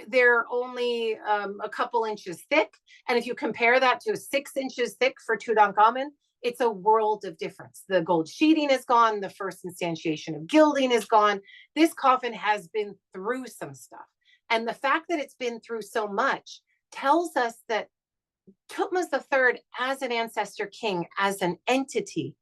They're only a couple inches thick. And if you compare that to 6 inches thick for Tutankhamun, it's a world of difference. The gold sheeting is gone. The first instantiation of gilding is gone. This coffin has been through some stuff. And the fact that it's been through so much tells us that Thutmose III, as an ancestor king, as an entity,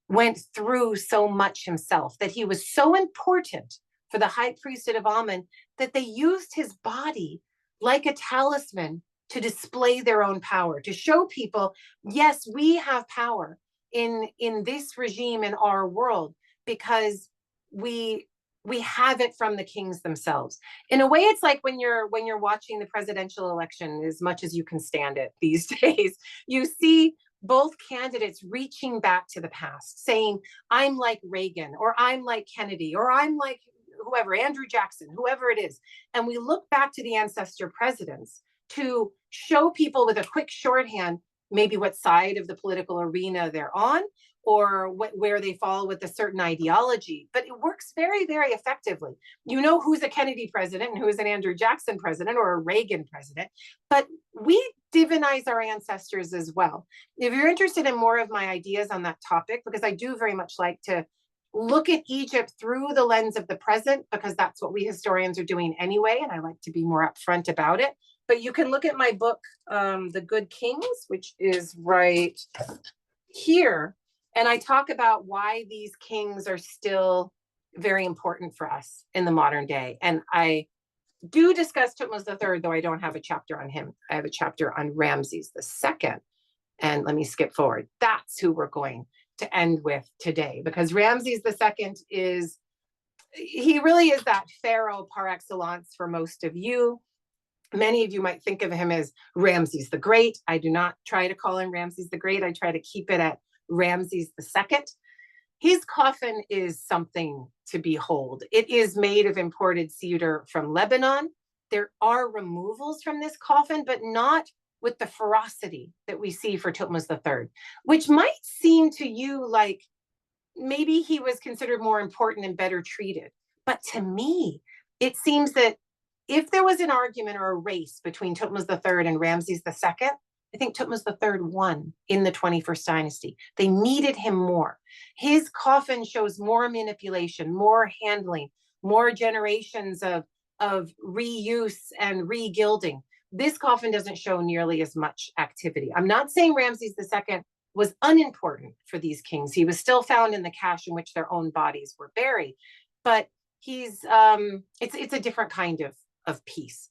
went through so much himself, that he was so important for the high priesthood of Amun that they used his body like a talisman to display their own power, to show people, yes, we have power in this regime in our world because we have it from the kings themselves. In a way, it's like when you're watching the presidential election, as much as you can stand it these days, you see both candidates reaching back to the past, saying, I'm like Reagan, or I'm like Kennedy, or I'm like whoever, Andrew Jackson, whoever it is. And we look back to the ancestor presidents to show people with a quick shorthand, maybe what side of the political arena they're on, or where they fall with a certain ideology. But it works very, very effectively. You know who's a Kennedy president and who is an Andrew Jackson president or a Reagan president, but we divinize our ancestors as well. If you're interested in more of my ideas on that topic, because I do very much like to look at Egypt through the lens of the present, because that's what we historians are doing anyway, and I like to be more upfront about it. But you can look at my book, The Good Kings, which is right here. And I talk about why these kings are still very important for us in the modern day. And I do discuss Thutmose III, though I don't have a chapter on him. I have a chapter on Ramses II. And let me skip forward. That's who we're going to end with today, because Ramses II he really is that pharaoh par excellence for most of you. Many of you might think of him as Ramses the Great. I do not try to call him Ramses the Great. I try to keep it at Ramses II. His coffin is something to behold. It is made of imported cedar from Lebanon. There are removals from this coffin, but not with the ferocity that we see for Thutmose III, which might seem to you like maybe he was considered more important and better treated. But to me, it seems that if there was an argument or a race between Thutmose III and Ramses II, I think Thutmose III won in the 21st dynasty. They needed him more. His coffin shows more manipulation, more handling, more generations of reuse and re-gilding. This coffin doesn't show nearly as much activity. I'm not saying Ramses II was unimportant for these kings. He was still found in the cache in which their own bodies were buried, but it's a different kind of piece.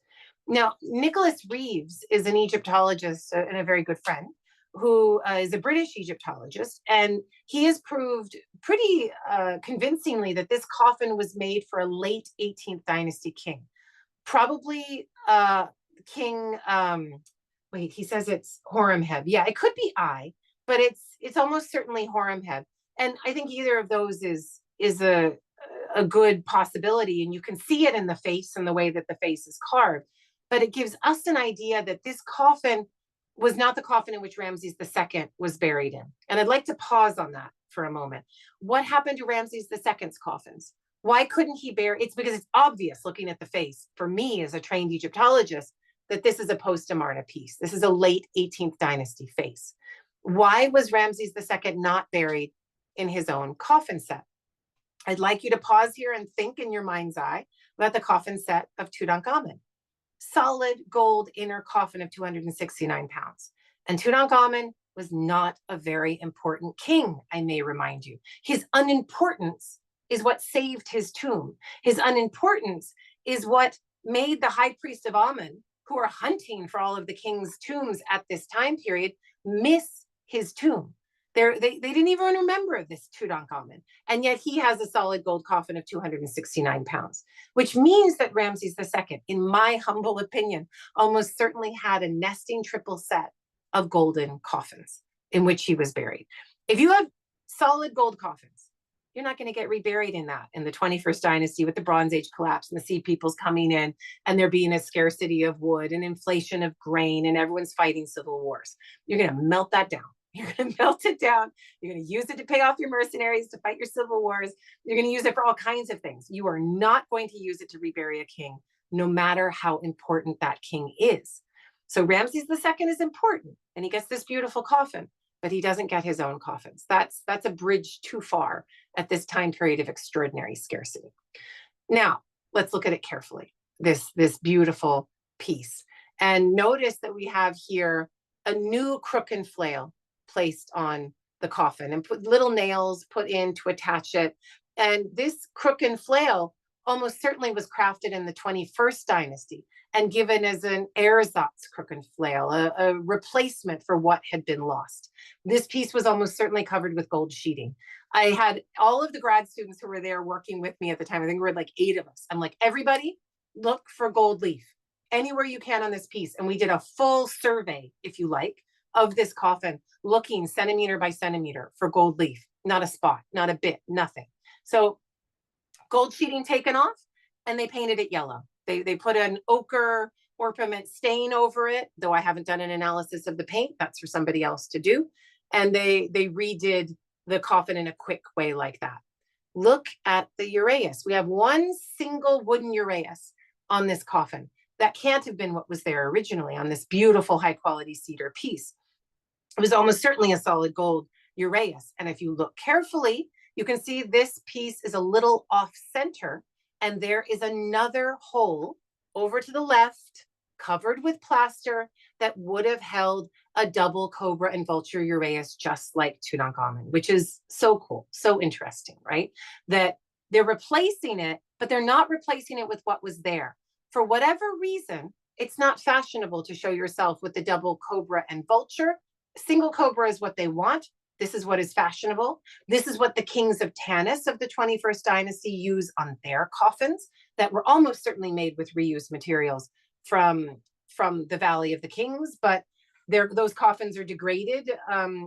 Now, Nicholas Reeves is an Egyptologist and a very good friend who is a British Egyptologist, and he has proved pretty convincingly that this coffin was made for a late 18th dynasty king, probably King. Wait, he says it's Horemheb. Yeah, it could be but it's almost certainly Horemheb, and I think either of those is a good possibility, and you can see it in the face and the way that the face is carved. But it gives us an idea that this coffin was not the coffin in which Ramses II was buried in. And I'd like to pause on that for a moment. What happened to Ramses II's coffins? Why couldn't he bury? It's because it's obvious looking at the face, for me as a trained Egyptologist, that this is a post-Amarna piece. This is a late 18th dynasty face. Why was Ramses II not buried in his own coffin set? I'd like you to pause here and think in your mind's eye about the coffin set of Tutankhamun. Solid gold inner coffin of 269 pounds. And Tutankhamun was not a very important king, I may remind you. His unimportance is what saved his tomb. His unimportance is what made the high priest of Amun, who are hunting for all of the king's tombs at this time period, miss his tomb. They didn't even remember this Tutankhamun. And yet he has a solid gold coffin of 269 pounds, which means that Ramses II, in my humble opinion, almost certainly had a nesting triple set of golden coffins in which he was buried. If you have solid gold coffins You're not going to get reburied in that in the 21st dynasty with the Bronze Age collapse and the sea peoples coming in and there being a scarcity of wood and inflation of grain and everyone's fighting civil wars. You're going to melt that down. You're going to melt it down. You're going to use it to pay off your mercenaries, to fight your civil wars. You're going to use it for all kinds of things. You are not going to use it to rebury a king, no matter how important that king is. So Ramses II is important, and he gets this beautiful coffin, but he doesn't get his own coffins. That's a bridge too far at this time period of extraordinary scarcity. Now, let's look at it carefully, this beautiful piece. And notice that we have here a new crook and flail placed on the coffin and put little nails put in to attach it. And this crook and flail almost certainly was crafted in the 21st dynasty and given as an ersatz crook and flail, a replacement for what had been lost. This piece was almost certainly covered with gold sheeting. I had all of the grad students who were there working with me at the time. I think we were like 8 of us. I'm like, everybody look for gold leaf anywhere you can on this piece. And we did a full survey, if you like, of this coffin, looking centimeter by centimeter for gold leaf, not a spot, not a bit, nothing. So gold sheeting taken off, and they painted it yellow. They put an ochre orpiment stain over it, though I haven't done an analysis of the paint. That's for somebody else to do. And they redid the coffin in a quick way like that. Look at the uraeus. We have one single wooden uraeus on this coffin. That can't have been what was there originally on this beautiful high quality cedar piece. It was almost certainly a solid gold uraeus. And if you look carefully, you can see this piece is a little off center, and there is another hole over to the left, covered with plaster, that would have held a double cobra and vulture uraeus, just like Tutankhamun, which is so cool, so interesting, right? That they're replacing it, but they're not replacing it with what was there. For whatever reason, it's not fashionable to show yourself with the double cobra and vulture. Single cobra is what they want. This is what is fashionable. This is what the kings of Tanis of the 21st dynasty use on their coffins that were almost certainly made with reused materials from the Valley of the Kings, but those coffins are degraded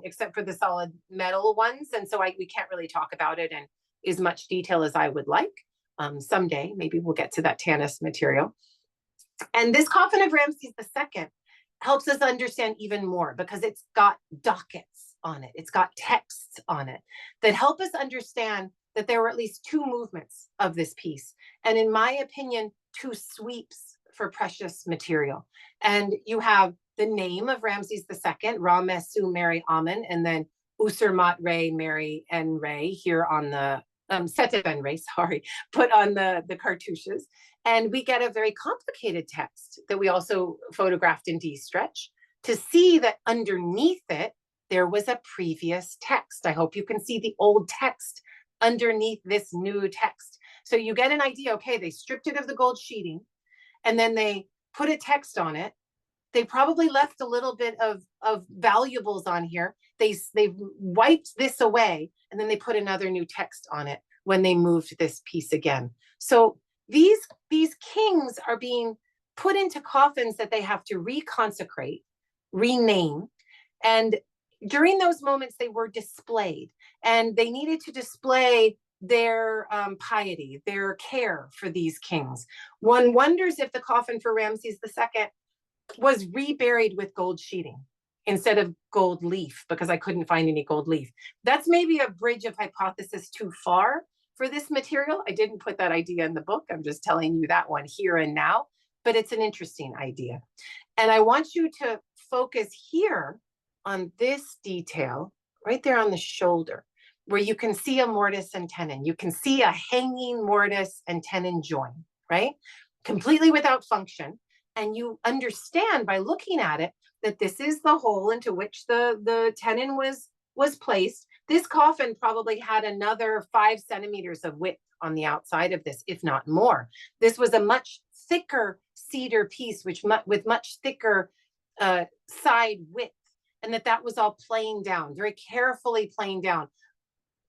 except for the solid metal ones. And so we can't really talk about it in as much detail as I would like. Someday, maybe we'll get to that Tanis material. And this coffin of Ramses II helps us understand even more because it's got dockets on it. It's got texts on it that help us understand that there were at least 2 movements of this piece. And in my opinion, 2 sweeps for precious material. And you have the name of Ramses II, Ra-Mesu Mary Amen, and then Usurmat Re Mary En Re here on the Setev En Re, sorry, put on the cartouches. And we get a very complicated text that we also photographed in D-Stretch to see that underneath it, there was a previous text. I hope you can see the old text underneath this new text. So you get an idea, okay, they stripped it of the gold sheeting and then they put a text on it. They probably left a little bit of valuables on here. They wiped this away and then they put another new text on it when they moved this piece again. So these kings are being put into coffins that they have to reconsecrate, rename. And during those moments, they were displayed and they needed to display their piety, their care for these kings. One wonders if the coffin for Ramses II was reburied with gold sheeting instead of gold leaf, because I couldn't find any gold leaf. That's maybe a bridge of hypothesis too far for this material. I didn't put that idea in the book. I'm just telling you that one here and now, but it's an interesting idea. And I want you to focus here on this detail right there on the shoulder, where you can see a mortise and tenon. You can see a hanging mortise and tenon join, right? Completely without function. And you understand by looking at it that this is the hole into which the tenon was placed. This coffin probably had another 5 centimeters of width on the outside of this, if not more. This was a much thicker cedar piece, with much thicker side width, and that was all playing down, very carefully playing down,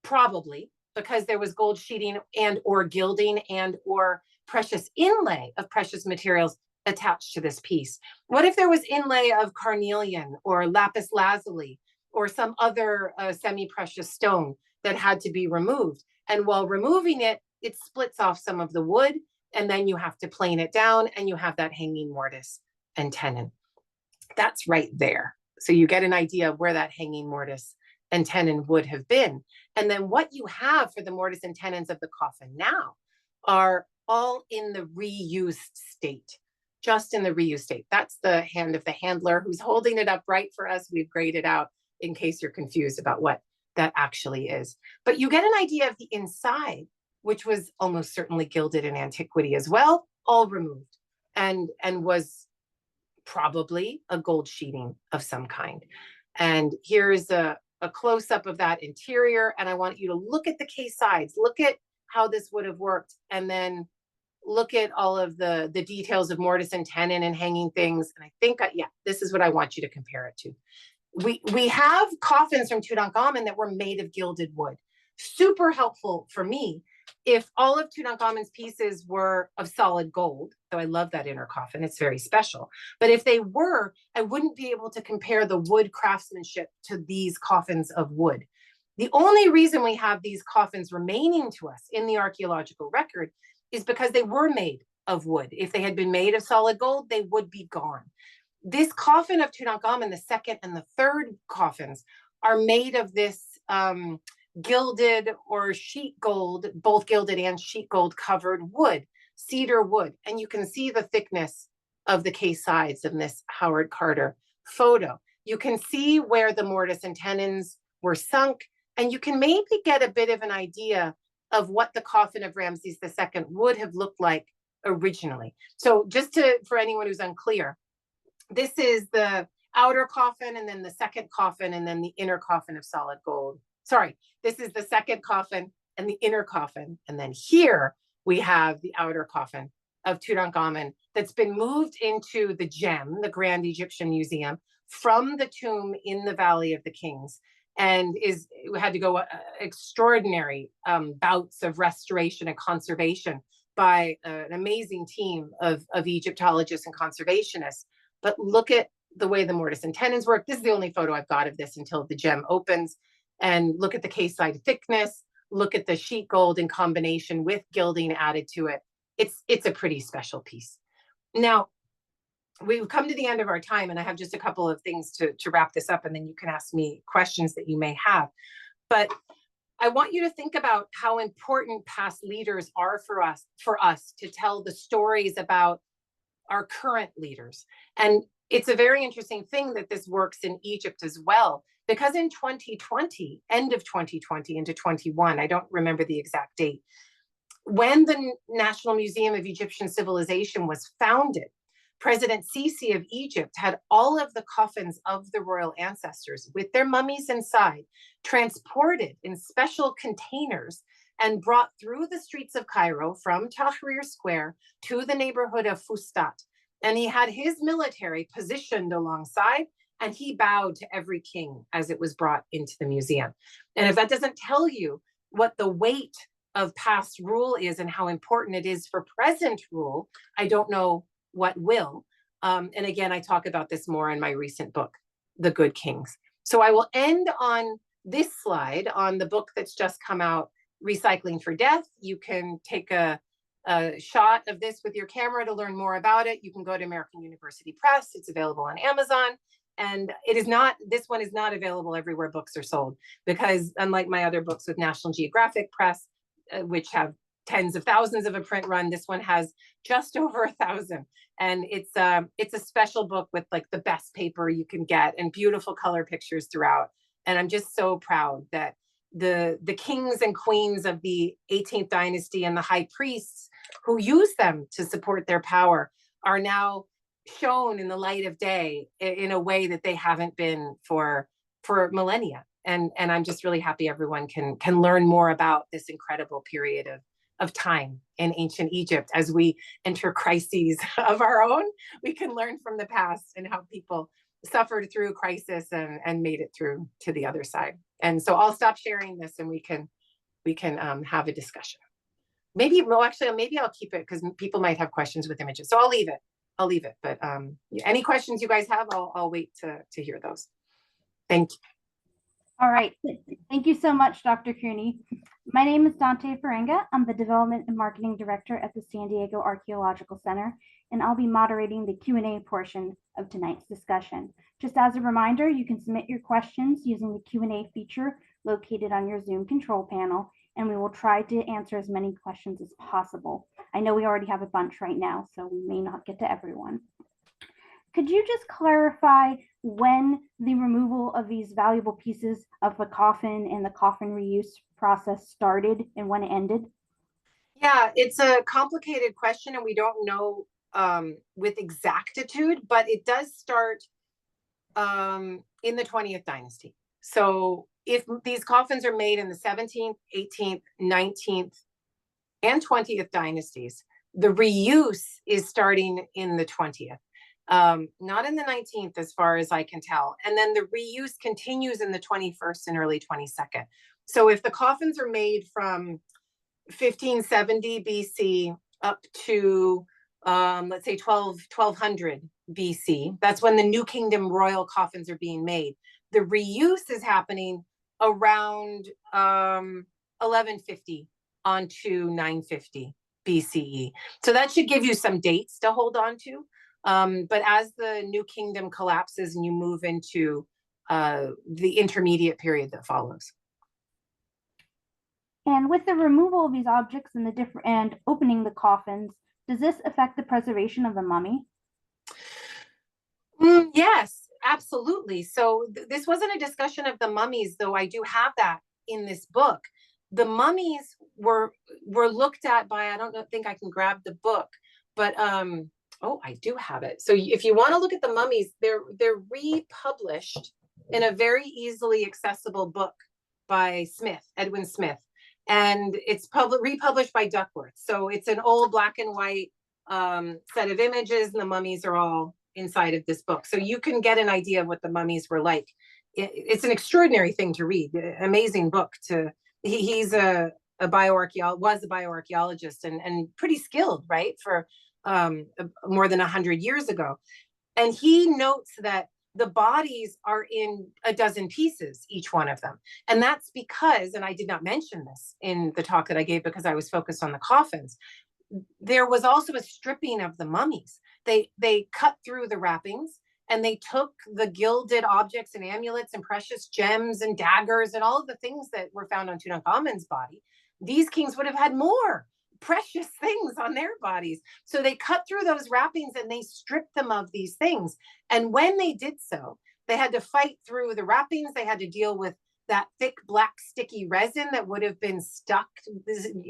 probably because there was gold sheeting and or gilding and or precious inlay of precious materials attached to this piece. What if there was inlay of carnelian or lapis lazuli or some other semi-precious stone that had to be removed? And while removing it, it splits off some of the wood, and then you have to plane it down and you have that hanging mortise and tenon. That's right there. So you get an idea of where that hanging mortise and tenon would have been. And then what you have for the mortise and tenons of the coffin now are all in the reused state, just in the reused state. That's the hand of the handler who's holding it up right for us. We've graded out in case you're confused about what that actually is. But you get an idea of the inside, which was almost certainly gilded in antiquity as well, all removed, and was probably a gold sheeting of some kind. And here's a close-up of that interior. And I want you to look at the case sides, look at how this would have worked, and then look at all of the details of mortise and tenon and hanging things. And I think, yeah, this is what I want you to compare it to. We have coffins from Tutankhamun that were made of gilded wood. Super helpful for me if all of Tutankhamun's pieces were of solid gold. So I love that inner coffin, it's very special. But if they were, I wouldn't be able to compare the wood craftsmanship to these coffins of wood. The only reason we have these coffins remaining to us in the archaeological record is because they were made of wood. If they had been made of solid gold, they would be gone. This coffin of Tutankhamun, the second and the third coffins, are made of this gilded or sheet gold, both gilded and sheet gold covered wood, cedar wood. And you can see the thickness of the case sides in this Howard Carter photo. You can see where the mortise and tenons were sunk, and you can maybe get a bit of an idea of what the coffin of Ramses II would have looked like originally. So just for anyone who's unclear, this is the outer coffin, and then the second coffin, and then the inner coffin of solid gold. Sorry, this is the second coffin and the inner coffin. And then here we have the outer coffin of Tutankhamun that's been moved into the GEM, the Grand Egyptian Museum, from the tomb in the Valley of the Kings, and had to go extraordinary bouts of restoration and conservation by an amazing team of Egyptologists and conservationists. But look at the way the mortise and tenons work. This is the only photo I've got of this until the GEM opens. And look at the case side thickness, look at the sheet gold in combination with gilding added to it. It's a pretty special piece. Now, we've come to the end of our time, and I have just a couple of things to wrap this up, and then you can ask me questions that you may have. But I want you to think about how important past leaders are for us to tell the stories about our current leaders. And it's a very interesting thing that this works in Egypt as well, because in 2020, end of 2020 into 21, I don't remember the exact date, when the National Museum of Egyptian Civilization was founded, President Sisi of Egypt had all of the coffins of the royal ancestors with their mummies inside transported in special containers and brought through the streets of Cairo from Tahrir Square to the neighborhood of Fustat. And he had his military positioned alongside, and he bowed to every king as it was brought into the museum. And if that doesn't tell you what the weight of past rule is and how important it is for present rule, I don't know what will. And again, I talk about this more in my recent book, The Good Kings. So I will end on this slide on the book that's just come out, Recycling for Death. You can take a shot of this with your camera to learn more about it. You can go to American University Press. It's available on Amazon. And this one is not available everywhere books are sold, because unlike my other books with National Geographic Press, which have tens of thousands of a print run, this one has just over 1,000. And it's a special book with like the best paper you can get and beautiful color pictures throughout. And I'm just so proud that the kings and queens of the 18th dynasty and the high priests who use them to support their power are now shown in the light of day in a way that they haven't been for millennia. And I'm just really happy everyone can learn more about this incredible period of time in ancient Egypt. As we enter crises of our own, we can learn from the past and how people suffered through crisis and made it through to the other side. And so I'll stop sharing this and we can have a discussion. Maybe I'll keep it because people might have questions with images. So I'll leave it. But any questions you guys have, I'll wait to hear those. Thank you. All right. Thank you so much, Dr. Cooney. My name is Dante Ferenga. I'm the Development and Marketing Director at the San Diego Archaeological Center, and I'll be moderating the Q&A portion of tonight's discussion. Just as a reminder, you can submit your questions using the Q&A feature located on your Zoom control panel, and we will try to answer as many questions as possible. I know we already have a bunch right now, so we may not get to everyone. Could you just clarify when the removal of these valuable pieces of the coffin and the coffin reuse process started and when it ended? Yeah, it's a complicated question and we don't know with exactitude, but it does start in the 20th dynasty. So if these coffins are made in the 17th, 18th, 19th, and 20th dynasties, the reuse is starting in the 20th. Not in the 19th, as far as I can tell. And then the reuse continues in the 21st and early 22nd. So if the coffins are made from 1570 BC up to, let's say 1200 BC, that's when the New Kingdom royal coffins are being made. The reuse is happening around 1150 onto 950 BCE. So that should give you some dates to hold on to. But as the New Kingdom collapses and you move into the intermediate period that follows. And with the removal of these objects and and opening the coffins, does this affect the preservation of the mummy? Yes, absolutely. So this wasn't a discussion of the mummies, though I do have that in this book. The mummies were looked at by, I don't think I can grab the book, but oh, I do have it. So if you want to look at the mummies, they're republished in a very easily accessible book by Edwin Smith. And it's republished by Duckworth. So it's an old black and white set of images, and the mummies are all inside of this book. So you can get an idea of what the mummies were like. It's an extraordinary thing to read, amazing book. He's was a bioarchaeologist and pretty skilled, right, for more than 100 years ago. And he notes that the bodies are in a dozen pieces, each one of them. And that's because, and I did not mention this in the talk that I gave because I was focused on the coffins, there was also a stripping of the mummies. They cut through the wrappings and they took the gilded objects and amulets and precious gems and daggers and all of the things that were found on Tutankhamun's body. These kings would have had more precious things on their bodies. So they cut through those wrappings and they stripped them of these things. And when they did so, they had to fight through the wrappings. They had to deal with that thick, black, sticky resin that would have been stuck,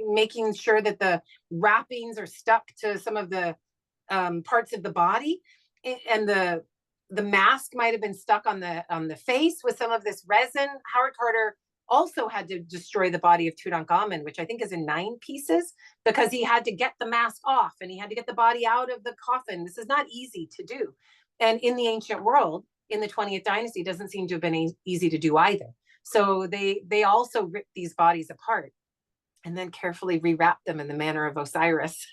making sure that the wrappings are stuck to some of the parts of the body. And the mask might have been stuck on the face with some of this resin. Howard Carter also had to destroy the body of Tutankhamun, which I think is in 9 pieces, because he had to get the mask off and he had to get the body out of the coffin. This is not easy to do. And in the ancient world, in the 20th dynasty, it doesn't seem to have been easy to do either. So they also ripped these bodies apart and then carefully rewrapped them in the manner of Osiris,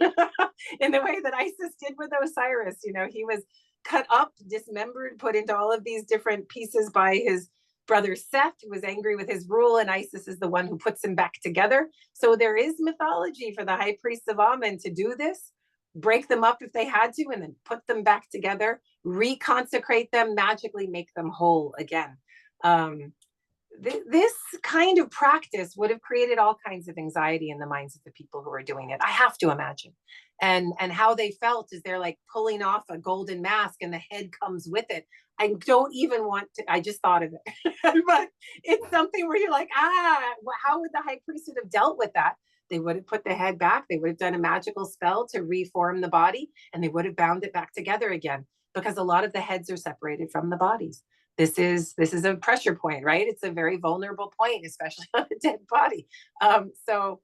in the way that Isis did with Osiris. You know, he was cut up, dismembered, put into all of these different pieces by his brother Seth, who was angry with his rule, and Isis is the one who puts him back together. So there is mythology for the high priests of Amen to do this, break them up if they had to, and then put them back together, reconsecrate them, magically make them whole again. This kind of practice would have created all kinds of anxiety in the minds of the people who are doing it, I have to imagine. And how they felt is they're like pulling off a golden mask and the head comes with it. I don't even want to, I just thought of it. But it's something where you're like, how would the high priest have dealt with that? They would have put the head back. They would have done a magical spell to reform the body, and they would have bound it back together again, because a lot of the heads are separated from the bodies. This is a pressure point, right? It's a very vulnerable point, especially on a dead body. So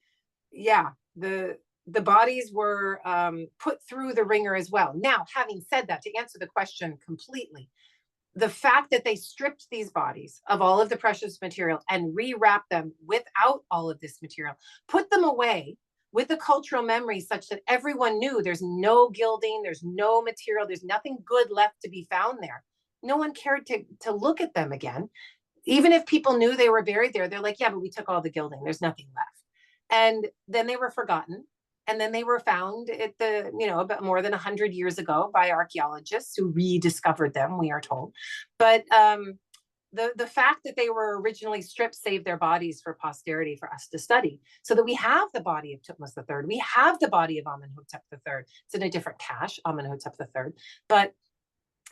yeah, the bodies were put through the ringer as well. Now, having said that, to answer the question completely, the fact that they stripped these bodies of all of the precious material and rewrapped them without all of this material, put them away with the cultural memory such that everyone knew there's no gilding, there's no material, there's nothing good left to be found there. No one cared to look at them again. Even if people knew they were buried there, they're like, yeah, but we took all the gilding, there's nothing left. And then they were forgotten. And then they were found at the, about more than 100 years ago by archaeologists who rediscovered them, we are told. But the fact that they were originally stripped saved their bodies for posterity for us to study, so that we have the body of Thutmose III. We have the body of Amenhotep III. It's in a different cache, Amenhotep III. But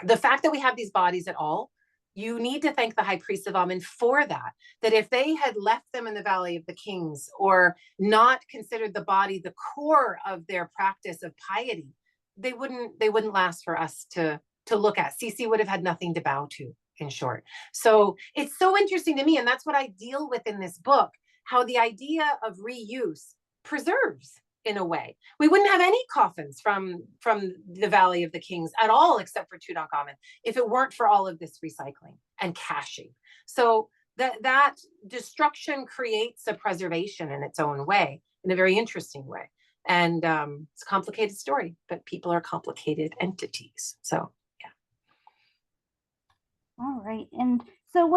the fact that we have these bodies at all, you need to thank the high priest of Amen for that. That if they had left them in the Valley of the Kings, or not considered the body the core of their practice of piety, they wouldn't last for us to look at. Sisi would have had nothing to bow to, in short. So it's so interesting to me, and that's what I deal with in this book, how the idea of reuse preserves, in a way. We wouldn't have any coffins from the Valley of the Kings at all, except for Tutankhamun, if it weren't for all of this recycling and caching. So that destruction creates a preservation in its own way, in a very interesting way. And it's a complicated story, but people are complicated entities. So yeah. All right. And so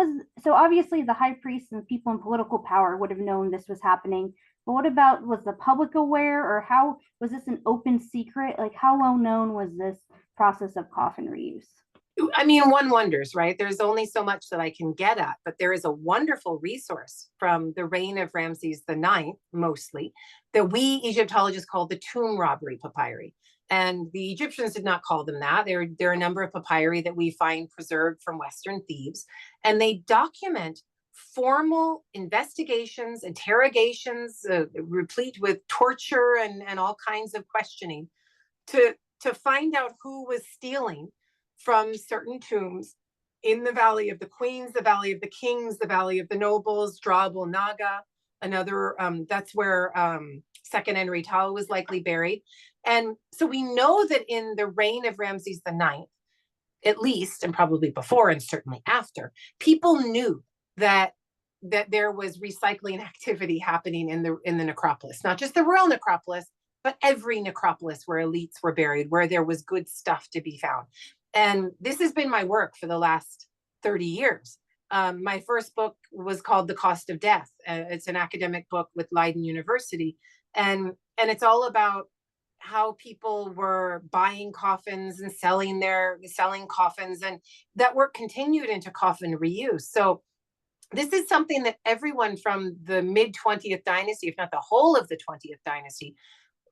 obviously the high priests and people in political power would have known this was happening. But what about, was the public aware, or how was this an open secret? Like, how well known was this process of coffin reuse? I mean, one wonders, right? There's only so much that I can get at, but there is a wonderful resource from the reign of Ramses IX, mostly, that we Egyptologists call the tomb robbery papyri. And the Egyptians did not call them that. There are a number of papyri that we find preserved from Western Thebes, and they document formal investigations, interrogations, replete with torture and all kinds of questioning, to find out who was stealing from certain tombs in the Valley of the Queens, the Valley of the Kings, the Valley of the Nobles, Drabal Naga, another, that's where Second Henry Tao was likely buried. And so we know that in the reign of Ramses IX, at least, and probably before and certainly after, people knew that there was recycling activity happening in the necropolis, not just the royal necropolis, but every necropolis where elites were buried, where there was good stuff to be found. And this has been my work for the last 30 years. My first book was called The Cost of Death. It's an academic book with Leiden University. And it's all about how people were buying coffins and selling coffins. And that work continued into coffin reuse. So this is something that everyone from the mid-20th dynasty, if not the whole of the 20th dynasty,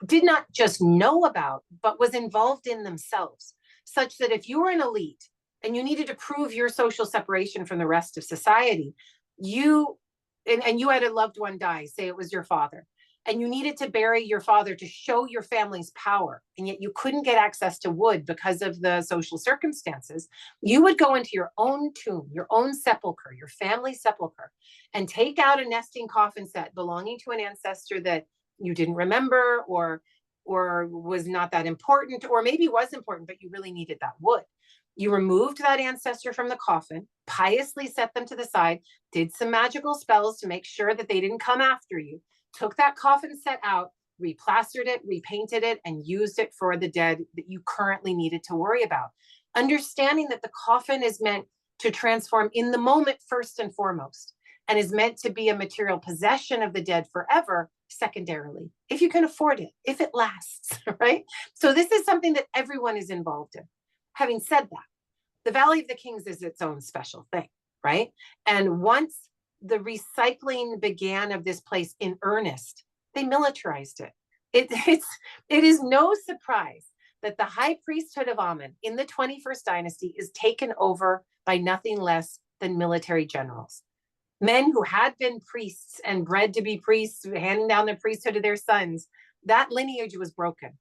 did not just know about, but was involved in themselves. Such that if you were an elite and you needed to prove your social separation from the rest of society, and you had a loved one die, say it was your father, and you needed to bury your father to show your family's power, and yet you couldn't get access to wood because of the social circumstances, you would go into your own tomb, your own sepulcher, your family sepulcher, and take out a nesting coffin set belonging to an ancestor that you didn't remember, or was not that important, or maybe was important, but you really needed that wood. You removed that ancestor from the coffin, piously set them to the side, did some magical spells to make sure that they didn't come after you, took that coffin set out, replastered it, repainted it, and used it for the dead that you currently needed to worry about. Understanding that the coffin is meant to transform in the moment first and foremost, and is meant to be a material possession of the dead forever, secondarily, if you can afford it, if it lasts, right? So this is something that everyone is involved in. Having said that, the Valley of the Kings is its own special thing, right? And once the recycling began of this place in earnest, they militarized it. It is no surprise that the high priesthood of Amen in the 21st dynasty is taken over by nothing less than military generals. Men who had been priests and bred to be priests, handing down the priesthood to their sons, that lineage was broken.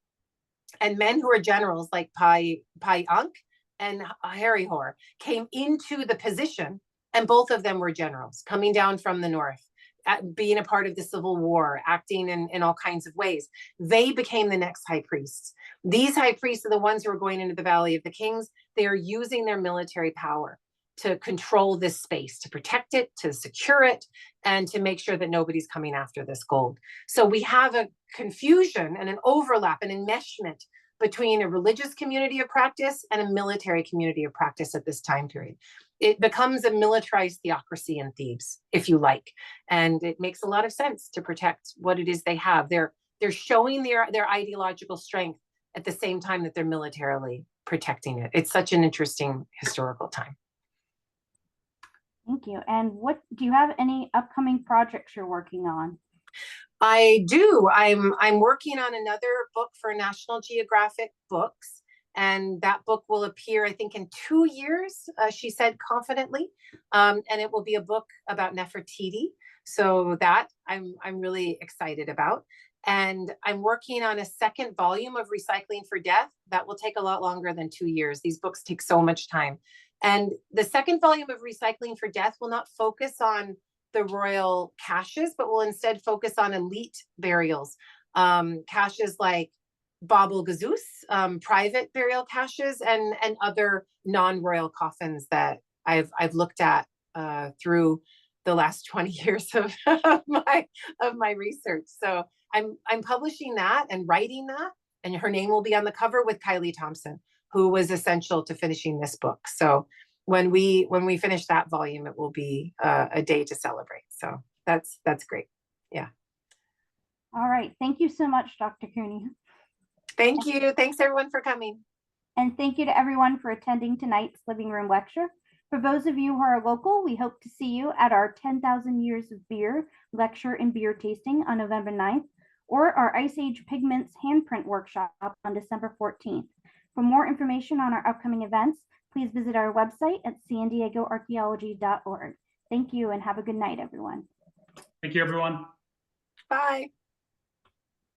And men who were generals like Pai Ankh and Harihor came into the position, and both of them were generals coming down from the north, being a part of the Civil War, acting in all kinds of ways. They became the next high priests. These high priests are the ones who are going into the Valley of the Kings. They are using their military power to control this space, to protect it, to secure it, and to make sure that nobody's coming after this gold. So we have a confusion and an overlap, an enmeshment between a religious community of practice and a military community of practice at this time period. It becomes a militarized theocracy in Thebes, if you like. And it makes a lot of sense to protect what it is they have. They're showing their ideological strength at the same time that they're militarily protecting it. It's such an interesting historical time. Thank you. And what do you have any upcoming projects you're working on? I do. I'm working on another book for National Geographic Books, and that book will appear, I think, in 2 years, she said confidently, and it will be a book about Nefertiti. So that I'm really excited about. And I'm working on a second volume of Recycling for Death. That will take a lot longer than 2 years. These books take so much time. And the second volume of Recycling for Death will not focus on the royal caches, but will instead focus on elite burials. Caches like Bab el-Ghazus, private burial caches, and other non-royal coffins that I've looked at through the last 20 years of my research. So I'm publishing that and writing that, and her name will be on the cover with Kylie Thompson, who was essential to finishing this book. So when we finish that volume, it will be a day to celebrate. So that's great. Yeah. All right. Thank you so much, Dr. Cooney. Thank you. Thanks everyone for coming. And thank you to everyone for attending tonight's Living Room Lecture. For those of you who are local, we hope to see you at our 10,000 Years of Beer lecture and beer tasting on November 9th, or our Ice Age Pigments handprint workshop on December 14th. For more information on our upcoming events, please visit our website at sandiegoarchaeology.org. Thank you and have a good night, everyone. Thank you, everyone. Bye.